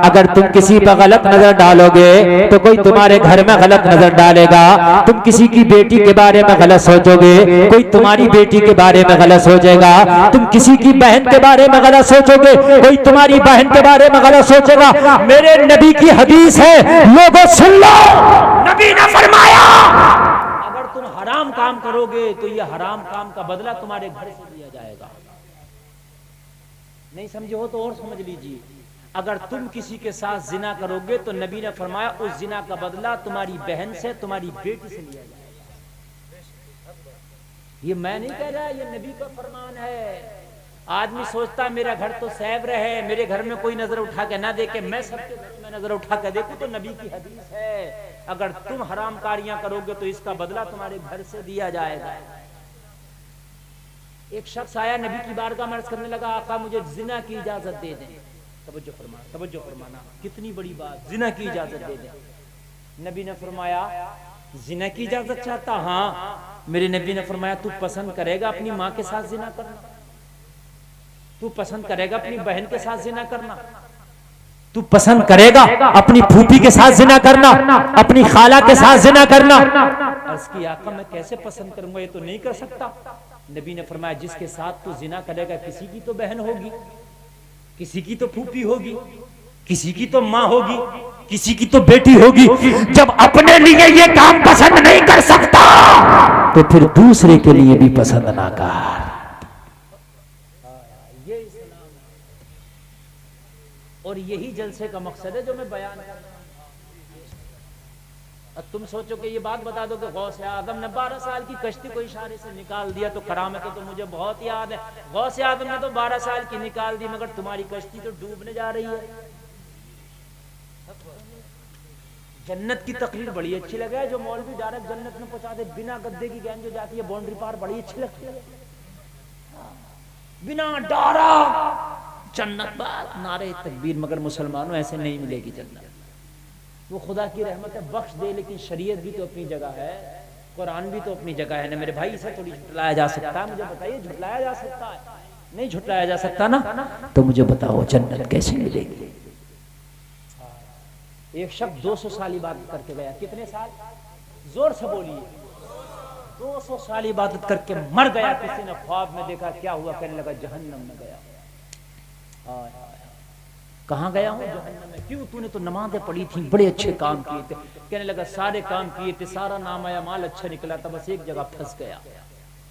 اگر تم کسی پر غلط نظر ڈالو گے تو کوئی تمہارے گھر میں غلط نظر ڈالے گا. تم کسی کی بیٹی کے بارے میں غلط سوچو گے کوئی تمہاری بیٹی کے بارے میں غلط سوچے گا. تم کسی کی بہن کے بارے میں غلط سوچو گے کوئی تمہاری بہن کے بارے میں غلط سوچے گا. میرے نبی کی حدیث ہے, لوگوں سن لو, نبی نے فرمایا اگر تم حرام کام کرو گے تو یہ حرام کام کا بدلہ تمہارے گھر سے دیا جائے گا. نہیں سمجھے ہو تو اور سمجھ لیجیے. اگر تم کسی کے ساتھ زنا کرو گے تو نبی نے فرمایا اس زنا کا بدلہ تمہاری بہن سے, تمہاری بیٹی سے لیا جائے گا. یہ میں نہیں کہہ رہا, یہ نبی کا فرمان ہے. آدمی سوچتا میرا گھر تو سیف رہے, میرے گھر میں کوئی نظر اٹھا کے نہ دیکھے, میں سب کے گھر میں نظر اٹھا کے دیکھوں, تو نبی کی حدیث ہے اگر تم حرام کاریاں کرو گے تو اس کا بدلہ تمہارے گھر سے دیا جائے گا. ایک شخص آیا نبی کی بارگاہ میں عرض کرنے لگا, آقا مجھے زنا کی اجازت دے دیں. توجہ فرمانا, کتنی بڑی بات, زنا کی اجازت دے دیں. نبی نے فرمایا زنا کی اجازت چاہتا؟ ہاں. میرے نبی نے فرمایا تو پسند کرے گا اپنی ماں کے ساتھ زنا کرنا؟ تو پسند کرے گا اپنی بہن کے ساتھ زنا کرنا؟ تو پسند کرے گا اپنی پھوپھی کے ساتھ زنا کرنا, اپنی خالہ کے ساتھ زنا کرنا؟ عرض کی آقا میں کیسے پسند کروں گا, یہ تو نہیں کر سکتا. نبی نے فرمایا جس کے ساتھ تو زنا کرے گا کسی کی تو بہن ہوگی, کسی کی تو پھوپھی ہوگی, کسی کی تو ماں ہوگی, کسی کی تو بیٹی ہوگی. جب اپنے لیے یہ کام پسند نہیں کر سکتا تو پھر دوسرے کے لیے بھی پسند نہ کر. اور یہی جلسے کا مقصد ہے جو میں بیان کر رہا ہوں. اب تم سوچو کہ یہ بات بتا دو کہ غوث اعظم نے 12 سال کی کشتی کو اشارے سے نکال دیا تو کرامت تو مجھے بہت یاد ہے. غوث اعظم نے تو 12 سال کی نکال دی, مگر تمہاری کشتی تو ڈوبنے جا رہی ہے. جنت کی تقریر بڑی اچھی لگے, جو مولوی ڈائریکٹ جنت میں پہنچا دے بنا گدے کی گیند جو جاتی ہے باؤنڈری پار, بڑی اچھی لگتی ہے. بنا ڈارا جنت بات نعرے تکبیر, مگر مسلمانوں ایسے نہیں ملے گی جنت. وہ خدا کی رحمت ہے, بخش دے, لیکن شریعت بھی تو اپنی جگہ ہے, قرآن بھی تو اپنی جگہ ہے نا میرے بھائی. اسے تھوڑی جھٹلایا جا سکتا ہے؟ مجھے بتائیے, جھٹلایا جا سکتا ہے؟ نہیں جھٹلایا جا سکتا نا. تو مجھے بتاؤ جنت کیسے ملے گی؟ ایک شخص 200 سال عبادت کر کے گیا. کتنے سال؟ زور سے بولیے. 200 سال عبادت کر کے مر گیا. کسی نے خواب میں دیکھا, کیا ہوا؟ کہنے لگا جہنم میں گیا. کہاں گیا ہوں؟ جہنم میں. کیوں؟ تو نے تو نمازیں پڑھی تھیں, بڑے اچھے کام کیے تھے. کہنے لگا سارے کام کیے تھے, سارا نام آیا, مال اچھا نکلا تھا, بس ایک جگہ پھنس گیا.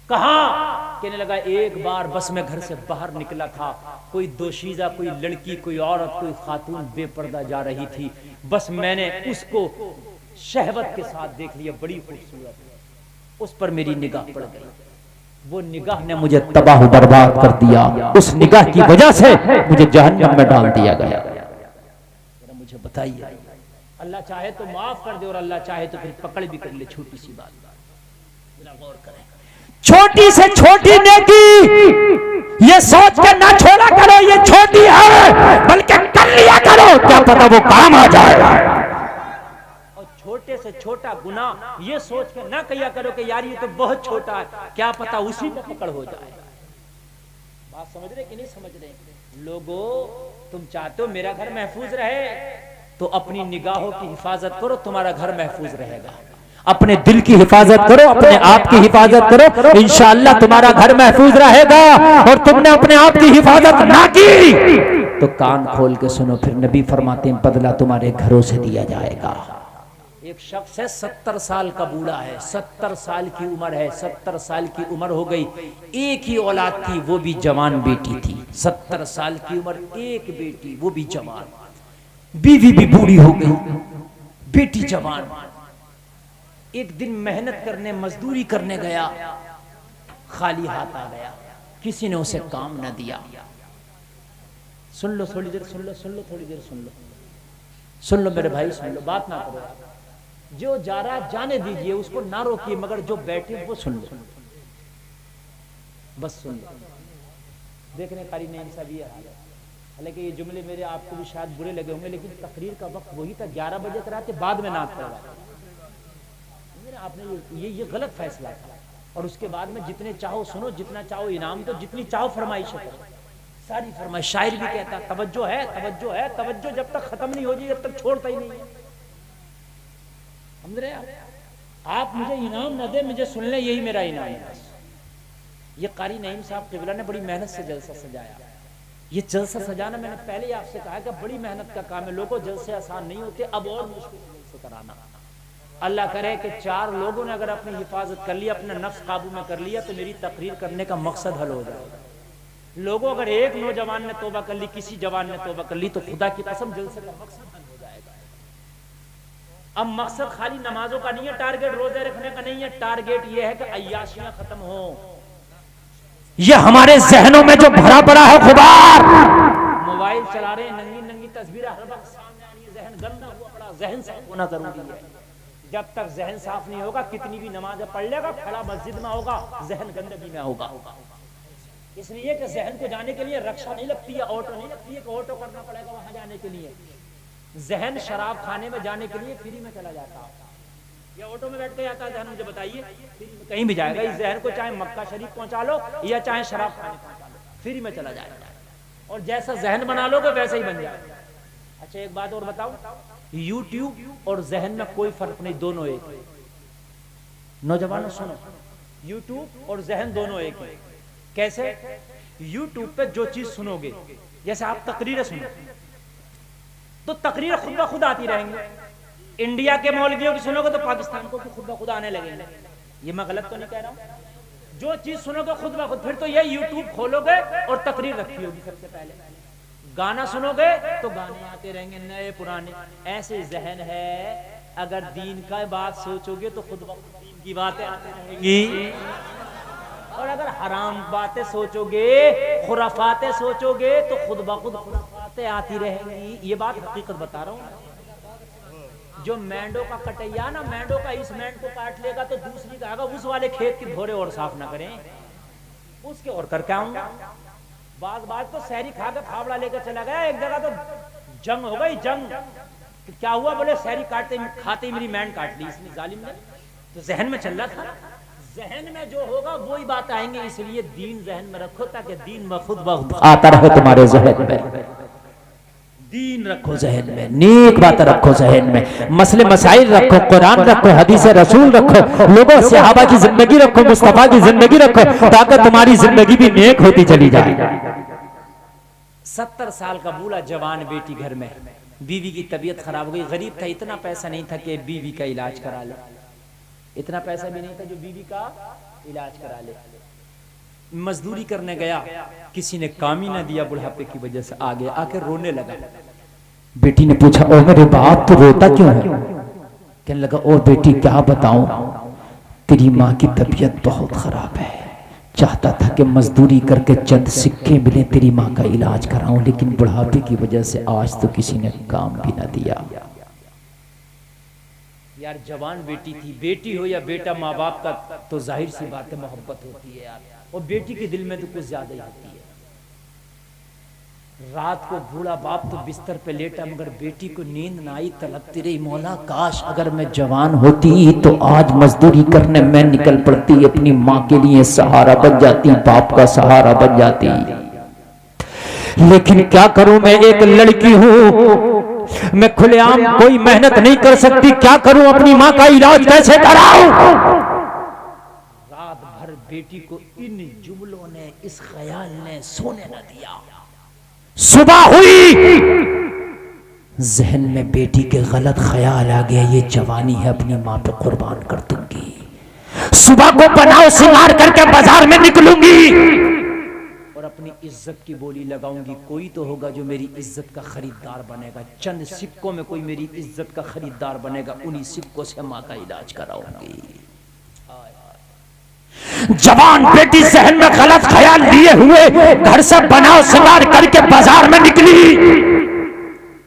کہاں؟ کہنے لگا ایک بار بس میں گھر سے باہر نکلا تھا, کوئی دوشیزہ, کوئی لڑکی, کوئی عورت, کوئی خاتون بے پردہ جا رہی تھی, بس میں نے اس کو شہوت کے ساتھ دیکھ لیا, بڑی خوبصورت, اس پر میری نگاہ پڑ گئی. وہ نگاہ نے مجھے تباہ و برباد کر دیا. اس نگاہ کی وجہ سے مجھے جہنم میں ڈال دیا گیا. مجھے بتائیے, اللہ چاہے تو معاف کر دے اور اللہ چاہے تو پھر پکڑ بھی کر لے. چھوٹی سی بات, غور کریں. چھوٹی سے چھوٹی نیکی یہ سوچ کے نہ چھوڑا کرو یہ چھوٹی ہے, بلکہ کر لیا کرو, کیا پتا وہ کام آ جائے. اور چھوٹے سے چھوٹا گناہ یہ سوچ کے نہ کیا کرو کہ یار یہ تو بہت چھوٹا ہے, کیا پتا اسی پہ پکڑ ہو جائے. بات سمجھ رہے کہ نہیں سمجھ رہے؟ لوگوں, تم چاہتے ہو میرا گھر محفوظ رہے تو اپنی نگاہوں کی حفاظت کرو, تمہارا گھر محفوظ رہے گا. اپنے دل کی حفاظت کرو, اپنے آپ کی حفاظت کرو, انشاءاللہ تمہارا گھر محفوظ رہے گا. اور تم نے اپنے آپ کی حفاظت نہ کی تو کان کھول کے سنو, پھر نبی فرماتے ہیں بدلہ تمہارے گھروں سے دیا جائے گا. ایک شخص ہے 70 سال کا بوڑھا ہے, 70 سال کی عمر ہے, 70 سال کی عمر ہو گئی, ایک ہی اولاد تھی, وہ بھی جوان بیٹی تھی. 70 سال کی عمر, ایک بیٹی, وہ بھی جوان. بیوی بھی بوڑھی ہو گئی, بیٹی جوان. ایک دن محنت کرنے, مزدوری کرنے گیا, خالی ہاتھ آ گیا, کسی نے اسے کام نہ دیا. سن لو تھوڑی دیر, سن لو, سن لو تھوڑی دیر, سن لو, سن لو میرے بھائی, سن لو, بات نہ کرو. جو جا رہا جانے دیجئے, اس کو نہ روکیے, مگر جو بیٹھے وہ سن لو, بس سن لو. دیکھنے قاری نعیم صاحب یہ حال ہے. حالانکہ یہ جملے میرے آپ کو بھی شاید برے لگے ہوں گے, لیکن تقریر کا وقت وہی تھا, 11 بجے کراتے, بعد میں نعت کرواتے. آپ نے یہ غلط فیصلہ تھا. اور اس کے بعد میں جتنے چاہو سنو، جتنا چاہو انعام دو، جتنی چاہو فرمائش کرو، ساری فرمائش. شاعر بھی کہتا ہے توجہ ہے توجہ ہے توجہ، جب تک ختم نہیں ہو جائے جب تک چھوڑتا ہی نہیں ہے. سمجھ رہے آپ مجھے انعام نہ دے، مجھے سن لیں، یہی میرا انعام ہے. یہ قاری نعیم صاحب قبلہ نے بڑی محنت سے جلسہ سجایا. یہ جلسہ سجانا میں نے پہلے ہی آپ سے کہا کہ بڑی محنت کا کام ہے. لوگوں جلسے آسان نہیں ہوتے، اب اور مشکل جلسے کرانا. اللہ کرے کہ 4 لوگوں نے اگر اپنی حفاظت کر لیا، اپنا نفس قابو میں کر لیا، تو میری تقریر کرنے کا مقصد حل ہو جائے گا. لوگوں اگر ایک نوجوان نے توبہ کر لی، کسی جوان نے توبہ کر لی، تو خدا کی قسم جلسے کا مقصد حل ہو جائے گا. اب مقصد خالی نمازوں کا نہیں ہے، ٹارگیٹ روزے رکھنے کا نہیں ہے، ٹارگیٹ یہ ہے کہ عیاشیاں ختم ہوں. یہ ہمارے ذہنوں میں جو بھرا پڑا ہے غبار، موبائل چلا رہے ہیں، ننگی ننگی تصویریں ہر وقت سامنے آ رہی ہے، ذہن گندا ہوا پڑا. ذہن صاف ہونا ضروری ہے. جب تک ذہن صاف نہیں ہوگا، کتنی بھی نمازیں پڑھ لے گا، کھڑا مسجد میں ہوگا، ذہن گندگی میں ہوگا. اس لیے کہ ذہن کو جانے کے لیے رکشا نہیں لگتی ہے، آٹو نہیں لگتی ہے کہ آٹو کرنا پڑے گا وہاں جانے کے لیے. ذہن شراب کھانے میں جانے کے لیے فری میں چلا جاتا ہے، یا آٹو میں بیٹھ کے جاتا ہے ذہن؟ مجھے بتائیے، کہیں بھی جائے گا. اس ذہن کو چاہے مکہ شریف پہنچا لو یا چاہے شراب کھانے پہنچا لو، فری میں چلا جائے گا. اور جیسا ذہن بنا لو گے ویسا ہی بن جائے گا. اچھا ایک بات اور بتاؤ، یوٹیوب اور ذہن میں کوئی فرق نہیں، دونوں ایک. نوجوانوں سنو، یوٹیوب اور ذہن دونوں ایک ہیں. کیسے؟ یوٹیوب پہ جو چیز سنو گے، جیسے آپ تقریریں سنو تو تقریر خود بخود آتی رہیں گے. انڈیا کے مولویوں کی سنو گے تو پاکستان کو خود بخود آنے لگیں گے. یہ میں غلط تو نہیں کہہ رہا ہوں؟ جو چیز سنو گے خود بخود. پھر تو یہ یوٹیوب کھولو گے اور تقریر رکھی ہوگی سب سے پہلے. گانا سنو گے تو گانے آتے رہیں گے نئے پرانے. ایسے ذہن ہے، اگر دین کا بات سوچو گے تو خود بخود دین کی باتیں آتی رہیں گی. اور اگر حرام باتیں سوچو گے، خرافاتیں سوچو گے تو خود بخود خرافاتیں آتی رہیں گی. یہ بات حقیقت بتا رہا ہوں. جو مینڈو کا کٹیا نا، مینڈو کا اس مینڈ کو کاٹ لے گا تو دوسری کہے گا اس والے کھیت کی بھورے اور صاف نہ کریں، اس کے اور کر کے آؤں گا. بعض تو سحری کھا کے پھاوڑا لے کے چلا گیا. ایک جگہ تو جنگ ہو گئی، جنگ. کیا ہوا؟ بولے سحری کھاتے ہی میری مینڈ کاٹ لی اس نے، ظالم نے. تو ذہن میں چل رہا تھا. ذہن میں جو ہوگا وہی بات آئیں گے. اس لیے دین ذہن میں رکھو تاکہ دین بخود بخود آتا رہے تمہارے ذہن میں. دین رکھو ذہن میں، نیک باتیں رکھو ذہن میں، مسئلے مسائل رکھو، قرآن رکھو، حدیث رسول رکھو، لوگوں صحابہ کی زندگی رکھو، مصطفیٰ کی زندگی رکھو، تاکہ تمہاری زندگی بھی نیک ہوتی چلی جائے. 70 سال کا بوڑھا جوان بیٹی گھر میں، بیوی کی طبیعت خراب ہو گئی. غریب تھا، اتنا پیسہ نہیں تھا کہ بیوی کا علاج کرا لے. اتنا پیسہ بھی نہیں تھا جو بیوی کا علاج کرا لے. مزدوری کرنے گیا، کسی نے کام ہی نہ دیا، بڑھاپے کی وجہ سے آگے آ کے رونے لگا. بیٹی نے پوچھا، او میرے باپ تو روتا کیوں ہے؟ کہنے لگا، او بیٹی کیا بتاؤں، تیری ماں کی طبیعت بہت خراب ہے، چاہتا تھا کہ مزدوری کر کے چند سکے ملے تیری ماں کا علاج کراؤں، لیکن بڑھاپے کی وجہ سے آج تو کسی نے کام بھی نہ دیا. یار جوان بیٹی تھی، بیٹی ہو یا بیٹا، ماں باپ کا تو ظاہر سی بات ہے محبت ہوتی ہے یار. اور بیٹی کے دل میں تو کچھ زیادہ ہی ہوتی ہے. رات کو بوڑھا باپ تو بستر پہ لیٹا، مگر بیٹی کو نیند نہ آئی، تڑپتی رہی، مولا کاش اگر میں جوان ہوتی تو آج مزدوری کرنے میں نکل پڑتی، اپنی ماں کے لیے سہارا بن جاتی، باپ کا سہارا بن جاتی. لیکن کیا کروں، میں ایک لڑکی ہوں، میں کھلے عام کوئی محنت نہیں کر سکتی، کیا کروں، اپنی ماں کا علاج کیسے کراؤں؟ رات بھر بیٹی کو ان جملوں نے، اس خیال نے سونے نہ دیا. صبح ہوئی، ذہن میں بیٹی کے غلط خیال آ گیا، یہ جوانی ہے اپنی ماں پہ قربان کر دوں گی، صبح کو بناؤ سنگار کر کے بازار میں نکلوں گی اور اپنی عزت کی بولی لگاؤں گی. کوئی تو ہوگا جو میری عزت کا خریدار بنے گا، چند سکوں میں کوئی میری عزت کا خریدار بنے گا، انہی سکوں سے ماں کا علاج کراؤں گی. جوان بیٹی ذہن میں غلط خیال لیے ہوئے گھر سے بناؤ سنگار کر کے بازار میں نکلی.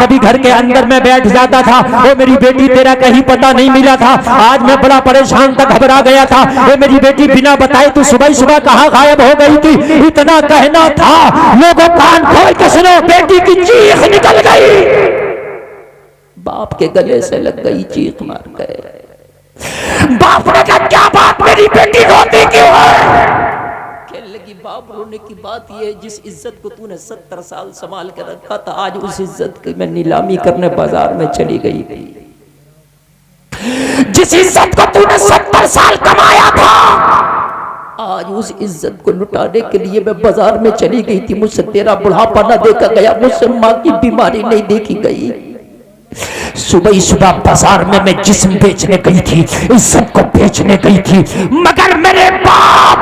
کبھی گھر کے اندر میں بیٹھ جاتا تھا، وہ میری بیٹی تیرا کہیں پتہ نہیں ملا تھا۔ آج میں بڑا پریشان تھا، گھبرا گیا تھا، وہ میری بیٹی بنا بتائے تو صبح صبح کہاں غائب ہو گئی تھی؟ اتنا کہنا تھا، لوگوں کان کھول کے سنو، بیٹی کی چیخ نکل گئی، باپ کے گلے سے لگ گئی، چیخ مار گئے۔ باپ نے کہا کیا بات میری بیٹی روتی کیوں ہے؟ کہنے لگی باپ رونے کی بات یہ ہے، جس عزت کو تو نے 70 سال سنبھال کے رکھا تھا، آج اس عزت کی میں نیلامی کرنے بازار میں چلی گئی تھی۔ جس عزت کو تو نے 70 سال کمایا تھا، آج اس عزت کو لٹانے کے لیے میں بازار میں چلی گئی تھی۔ مجھ سے تیرا بڑھاپا نہ دیکھا گیا، مجھ سے ماں کی بیماری نہیں دیکھی گئی۔ صبح صبح بازار میں جسم بیچنے گئی تھی، عزت کو بیچنے گئی تھی، مگر میرے باپ،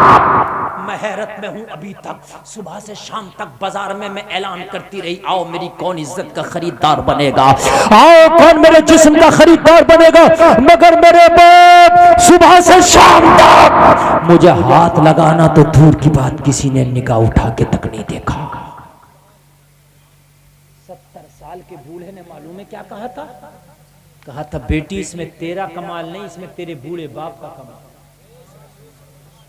میں حیرت میں ہوں ابھی تک، صبح سے شام تک بازار میں اعلان کرتی رہی، آؤ میری کون عزت کا خریدار بنے گا، آؤ کون میرے جسم کا خریدار بنے گا، مگر میرے باپ صبح سے شام تک مجھے ہاتھ لگانا تو دور کی بات، کسی نے نگاہ اٹھا کے تک نہیں دیکھا۔ 70 سال کے بوڑھے نے معلوم ہے کیا کہا تھا؟ کہا تھا بیٹی اس میں تیرا کمال نہیں، اس میں تیرے بوڑھے باپ کا کمال،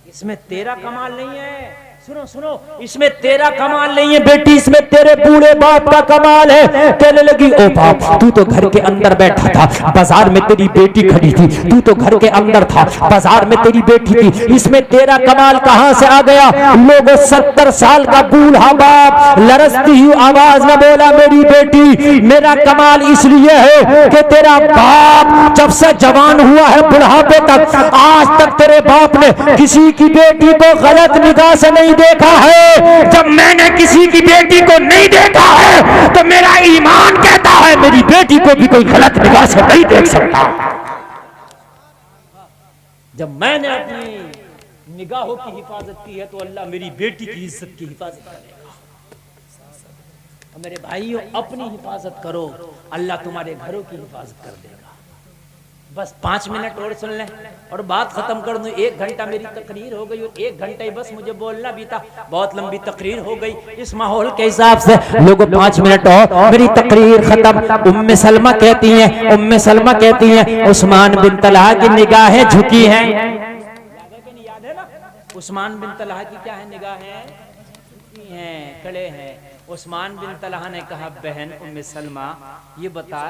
اس میں تیرا کمال نہیں ہے، سنو سنو، اس میں تیرا کمال نہیں ہے بیٹی، اس میں تیرے بوڑھے باپ کا کمال ہے۔ کہنے لگی او باپ، تو تو گھر کے اندر بیٹھا تھا، بازار میں تیری بیٹی کھڑی تھی، تو تو گھر کے اندر تھا، بازار میں تیری بیٹی تھی، اس میں تیرا کمال کہاں سے آ گیا؟ لوگوں 70 سال کا بوڑھا باپ لرزتی ہوئی آواز میں بولا میری بیٹی، میرا کمال اس لیے ہے کہ تیرا باپ جب سے جوان ہوا ہے بڑھاپے تک، آج تک تیرے باپ نے کسی کی بیٹی کو غلط نگاہ سے نہیں دیکھا ہے۔ جب میں نے کسی کی بیٹی کو نہیں دیکھا ہے تو میرا ایمان کہتا ہے میری بیٹی کو بھی کوئی غلط نگاہ سے نہیں دیکھ سکتا۔ جب میں نے اپنی نگاہوں کی حفاظت کی ہے تو اللہ میری بیٹی کی عزت کی حفاظت کرے گا۔ میرے بھائیو اپنی حفاظت کرو، اللہ تمہارے گھروں کی حفاظت کر دے گا۔ بس 5 منٹ اور سن لیں اور بات ختم کر دوں۔ 1 گھنٹہ میری تقریر ہو گئی اور 1 گھنٹہ ہی بس مجھے بولنا بھی تھا، بہت لمبی تقریر ہو گئی۔ اس ماحول کے حساب سے لوگوں 5 منٹ اور میری تقریر ختم۔ ام سلمہ کہتی ہیں عثمان بن طلحہ کی نگاہیں جھکی ہیں، یاد ہے نا؟ عثمان بن طلحہ کی کیا ہے؟ نگاہیں جھکی ہیں، کھڑے ہیں۔ عثمان بن طلحہ نے کہا بہن ام سلمہ یہ بتا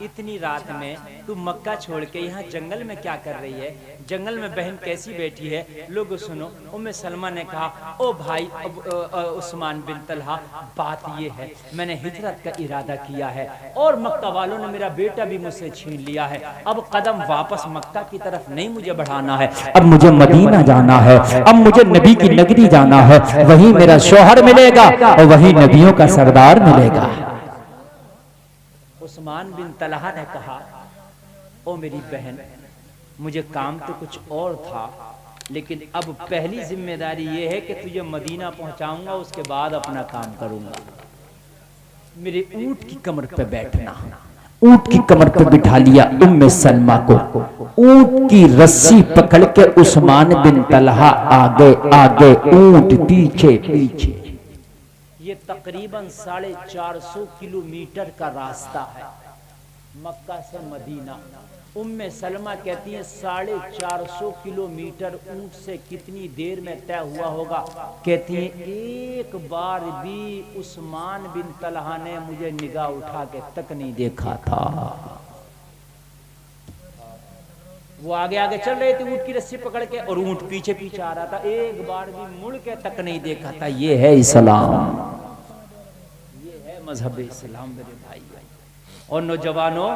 اتنی رات میں تو مکہ چھوڑ کے یہاں جنگل میں کیا کر رہی ہے؟ جنگل میں بہن کیسی بیٹھی ہے؟ لوگوں سنو، ام سلمہ نے کہا او بھائی عثمان بن طلحہ بات یہ ہے میں نے ہجرت کا ارادہ کیا ہے اور مکہ والوں نے میرا بیٹا بھی مجھ سے چھین لیا ہے، اب قدم واپس مکہ کی طرف نہیں مجھے بڑھانا ہے، اب مجھے مدینہ جانا ہے، اب مجھے نبی کی نگری جانا ہے، وہیں میرا شوہر ملے گا اور وہیں نبیوں کا سردار ملے گا۔ عثمان بن طلحہ نے کہا او میری بہن مجھے کام تو کچھ اور تھا، لیکن اب پہلی ذمہ داری یہ ہے کہ تجھے مدینہ پہنچاؤں گا، اس کے بعد اپنا کام کروں گا۔ میرے اونٹ کی کمر پہ بیٹھنا۔ اونٹ کی کمر پہ بٹھا لیا ام سلمہ کو، اونٹ کی رسی پکڑ کے عثمان بن طلحہ آگے آگے، اونٹ پیچھے پیچھے۔ یہ تقریباً 450 کلومیٹر کا راستہ ہے مکہ سے مدینہ۔ ام سلمہ کہتی ہیں 450 کلومیٹر اونٹ سے کتنی دیر میں طے ہوا ہوگا؟ کہتی ہیں ایک بار بھی عثمان بن طلحہ نے مجھے نگاہ اٹھا کے تک نہیں دیکھا تھا۔ وہ آگے آگے چل رہے تھے اونٹ کی رسی پکڑ کے اور اونٹ پیچھے پیچھے آ رہا تھا، ایک بار بھی مڑ کے تک نہیں دیکھا تھا۔ یہ ہے اسلام، یہ ہے مذہب اسلام میرے بھائی۔ اور نوجوانوں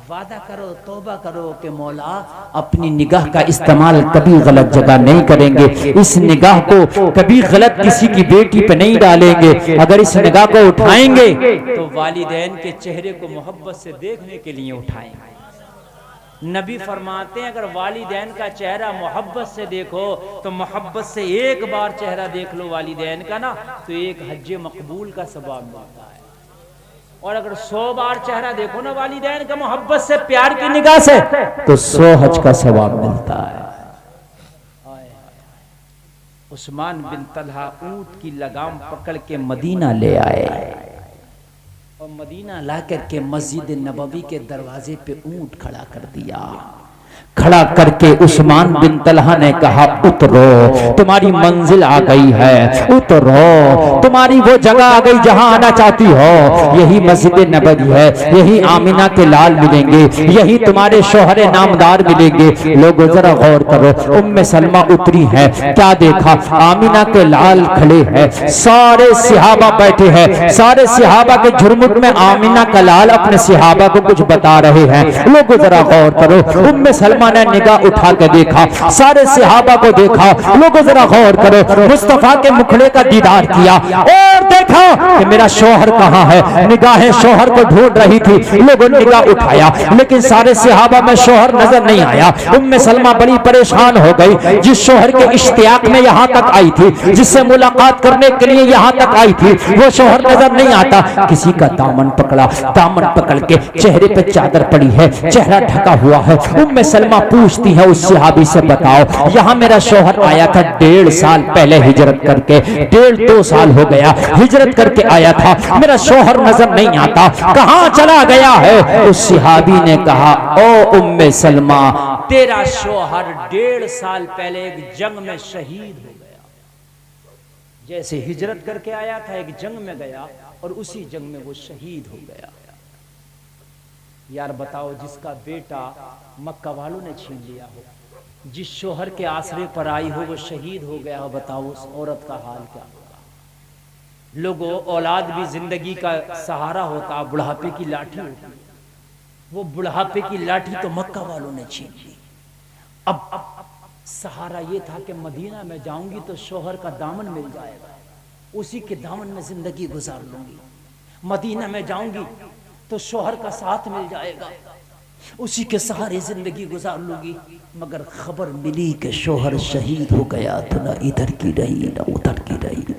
وعدہ کرو، توبہ کرو کہ مولا اپنی نگاہ کا استعمال کبھی غلط جگہ نہیں کریں گے، اس نگاہ کو کبھی غلط کسی کی بیٹی پہ نہیں ڈالیں گے۔ اگر اس نگاہ کو اٹھائیں گے تو والدین کے چہرے کو محبت سے دیکھنے کے لیے اٹھائیں گے۔ نبی فرماتے ہیں اگر والدین کا چہرہ محبت سے دیکھو تو محبت سے ایک بار چہرہ دیکھ لو والدین کا نا تو ایک حج مقبول کا ثواب ملتا ہے، اور اگر 100 بار چہرہ دیکھو نا والدین کا محبت سے پیار کی نگاہ سے تو 100 حج کا ثواب ملتا ہے۔ عثمان بن طلحہ اونٹ کی لگام پکڑ کے مدینہ لے آئے اور مدینہ لا کر کے مسجد نبوی کے دروازے پہ اونٹ کھڑا کر دیا. کھڑا کر کے عثمان بن طلحہ نے کہا اترو تمہاری منزل آ گئی ہے, اترو تمہاری وہ جگہ آ گئی جہاں آنا چاہتی ہو, یہی مسجد نبوی ہے, یہی آمینہ کے لال ملیں گے, یہی تمہارے شوہر نامدار ملیں گے. لوگوں ذرا غور کرو, ام سلمہ اتری ہے, کیا دیکھا؟ آمینہ کے لال کھڑے ہیں, سارے صحابہ بیٹھے ہیں, سارے صحابہ کے جھرمٹ میں آمینہ کا لال اپنے صحابہ کو کچھ بتا رہے ہیں. لوگوں ذرا غور کرو, ام سلمہ نے نگاہ اٹھا کے دیکھا, سارے صحابہ کو دیکھا. لوگوں ذرا غور کرو, مصطفیٰ کے مکھڑے کا دیدار کیا اور دیکھا کہ میرا شوہر کہاں ہے. نگاہیں شوہر کو ڈھونڈ رہی تھی, لوگوں نے نگاہ اٹھایا لیکن سارے صحابہ میں شوہر نظر نہیں آیا. ام سلمہ بڑی پریشان ہو گئی, جس شوہر کے اشتیاق میں یہاں تک آئی تھی, جس سے ملاقات کرنے کے لیے یہاں تک آئی تھی, وہ شوہر نظر نہیں آتا. کسی کا دامن پکڑا, دامن پکڑ کے چہرے پہ چادر پڑی ہے, چہرہ ڈھکا ہوا ہے. ام سلمہ پوچھتی ہے اس صحابی سے, بتاؤ یہاں میرا شوہر آیا تھا 1.5 سال پہلے ہجرت کر کے, 1.5-2 سال ہو گیا ہجرت کر کے آیا تھا, میرا شوہر نظر نہیں آتا, کہاں چلا گیا ہے؟ اس صحابی نے کہا او ام سلمہ تیرا شوہر 1.5 سال پہلے ایک جنگ میں شہید ہو گیا. جیسے ہجرت کر کے آیا تھا ایک جنگ میں گیا اور اسی جنگ میں وہ شہید ہو گیا. یار بتاؤ, جس کا بیٹا مکہ والوں نے چھین لیا ہو, جس شوہر کے آسرے پر آئی ہو وہ شہید ہو گیا ہو, بتاؤ اس عورت کا حال کیا ہوگا. لوگوں, اولاد بھی زندگی کا سہارا ہوتا, بڑھاپے کی لاٹھی ہوتی, وہ بڑھاپے کی لاٹھی تو مکہ والوں نے چھین لی. اب سہارا یہ تھا کہ مدینہ میں جاؤں گی تو شوہر کا دامن مل جائے گا, اسی کے دامن میں زندگی گزار لوں گی. مدینہ میں جاؤں گی تو شوہر کا ساتھ مل جائے گا, اسی کے سہارے زندگی گزار لوں گی. مگر خبر ملی کہ شوہر شہید ہو گیا تو نہ ادھر کی رہی نہ ادھر کی رہی,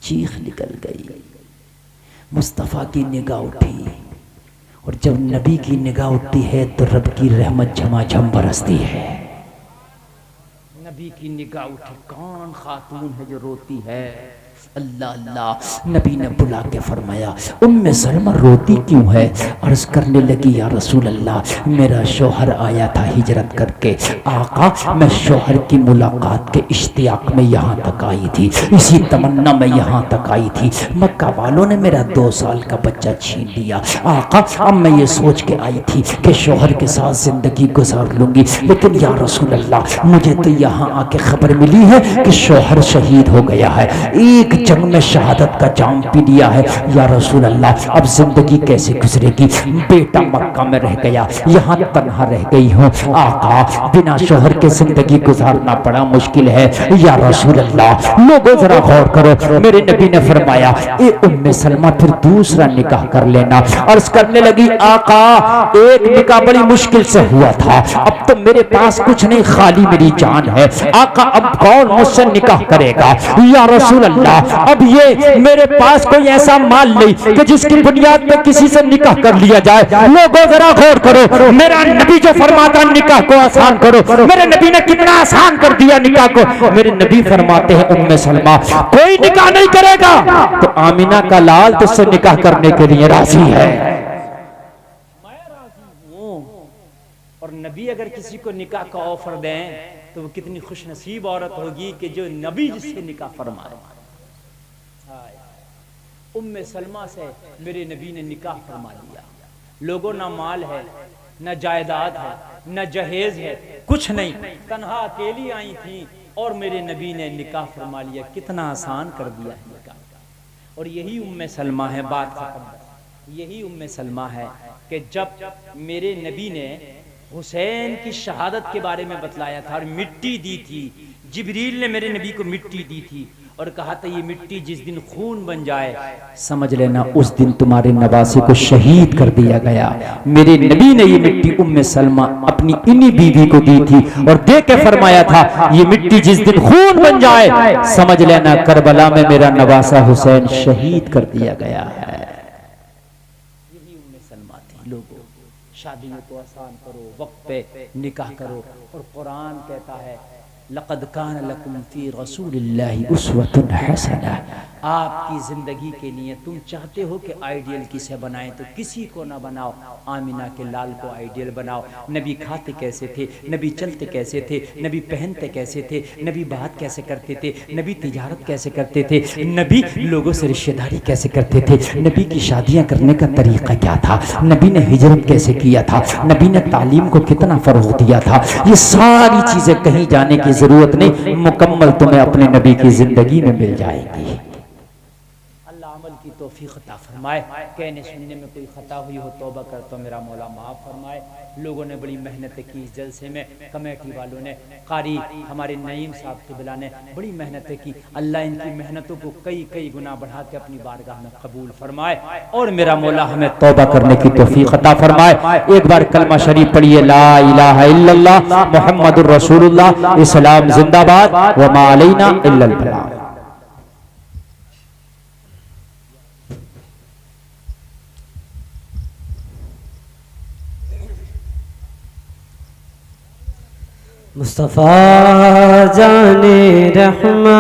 چیخ نکل گئی. مصطفیٰ کی نگاہ اٹھی, اور جب نبی کی نگاہ اٹھتی ہے تو رب کی رحمت جھما جھم برستی ہے. نبی کی نگاہ اٹھی, کون خاتون ہے جو روتی ہے؟ اللہ اللہ. نبی نے بلا کے فرمایا ام سلمہ روتی کیوں ہے؟ عرض کرنے لگی یا رسول اللہ میرا شوہر آیا تھا ہجرت کر کے, آقا میں شوہر کی ملاقات کے اشتیاق میں یہاں تک آئی تھی, اسی تمنا میں یہاں تک آئی تھی. مکہ والوں نے میرا 2 سال کا بچہ چھین لیا. آقا اب میں یہ سوچ کے آئی تھی کہ شوہر کے ساتھ زندگی گزار لوں گی, لیکن یا رسول اللہ مجھے تو یہاں آ کے خبر ملی ہے کہ شوہر شہید ہو گیا ہے, ایک جنگ میں شہادت کا جام پی لیا ہے. یا رسول اللہ اب زندگی کیسے گزرے گی؟ بیٹا مکہ میں رہ گیا, یہاں تنہا رہ گئی ہوں. آقا بنا شوہر کے زندگی گزارنا بڑا مشکل ہے. یا رسول اللہ لوگوں ذرا غور کرو, میرے نبی نے فرمایا اے ام سلمہ پھر دوسرا نکاح کر لینا. عرض کرنے لگی آقا ایک نکاح بڑی مشکل سے ہوا تھا, اب تو میرے پاس کچھ نہیں, خالی میری جان ہے. آقا اب کون مجھ سے نکاح کرے گا؟ یا رسول اللہ اب یہ میرے پاس کوئی ایسا مال نہیں کہ جس کی بنیاد پہ کسی سے نکاح کر لیا جائے. لوگوں ذرا غور کرو, میرا نبی جو فرماتا نکاح کو آسان کرو, میرے نبی نے کتنا آسان کر دیا نکاح کو. میرے نبی فرماتے ہیں ام سلمہ کوئی نکاح نہیں کرے گا تو آمینہ کا لال تجھ سے نکاح کرنے کے لیے راضی ہے. اور نبی اگر کسی کو نکاح کا آفر دیں تو وہ کتنی خوش نصیب عورت ہوگی کہ جو نبی جس سے نکاح فرمائے. ام سلمہ سے میرے نبی نے نکاح فرما لیا. لوگوں نہ مال ہے, نہ جائیداد ہے, نہ جہیز ہے, کچھ نہیں, تنہا اکیلی آئی تھی اور میرے نبی نے نکاح فرما لیا. کتنا آسان کر دیا ہے نکاح. اور یہی ام سلمہ ہے, بات ختم. یہی ام سلمہ ہے کہ جب میرے نبی نے حسین کی شہادت کے بارے میں بتلایا تھا اور مٹی دی تھی, جبریل نے میرے نبی کو مٹی دی تھی اور کہا تھا یہ مٹی جس دن خون بن جائے سمجھ لینا اس دن تمہارے نواسے کو شہید کر دیا گیا. میرے نبی نے یہ مٹی ام سلمہ اپنی انہی بیوی کو دی تھی اور دے کے فرمایا تھا یہ مٹی جس دن خون بن جائے سمجھ لینا کربلا میں میرا نواسا حسین شہید کر دیا گیا ہے. یہی ام سلمہ تھی. لوگوں شادیوں کو آسان کرو, وقت پہ نکاح کرو. اور قرآن کہتا ہے لقد کان لکم فی رسول اللہ اسوۃ حسنہ، آپ کی زندگی کے لیے تم چاہتے ہو کہ آئیڈیل کسے بنائیں تو کسی کو نہ بناؤ، آمینہ کے لال کو آئیڈیل بناؤ۔ نبی کھاتے کیسے تھے، نبی چلتے کیسے تھے، نبی پہنتے کیسے تھے، نبی بات کیسے کرتے تھے، نبی تجارت کیسے کرتے تھے، نبی لوگوں سے رشتہ داری کیسے کرتے تھے، نبی کی شادیاں کرنے کا طریقہ کیا تھا، نبی نے ہجرت کیسے کیا تھا، نبی نے تعلیم کو کتنا فروغ دیا تھا، یہ ساری چیزیں کہیں جانے کی ضرورت نہیں، مکمل تمہیں اپنے نبی کی زندگی میں مل جائے گی۔ اللہ عمل کی توفیق عطا فرمائے، کہنے سننے میں کوئی خطا ہوئی ہو توبہ کرتا ہوں، میرا مولا معاف فرمائے۔ لوگوں نے بڑی محنت کی اس جلسے میں، کمیٹی والوں نے، قاری ہمارے نعیم صاحب قبلہ نے بڑی محنتیں کی، اللہ ان کی محنتوں کو کئی گنا بڑھا کے اپنی بارگاہ میں قبول فرمائے، اور میرا مولا ہمیں توبہ کرنے کی توفیق عطا فرمائے۔ ایک بار کلمہ شریف پڑھیے، لا الہ الا اللہ محمد الرسول اللہ، اسلام زندہ باد وما علینا الا البلاغ۔ مصطفیٰ جان رحمہ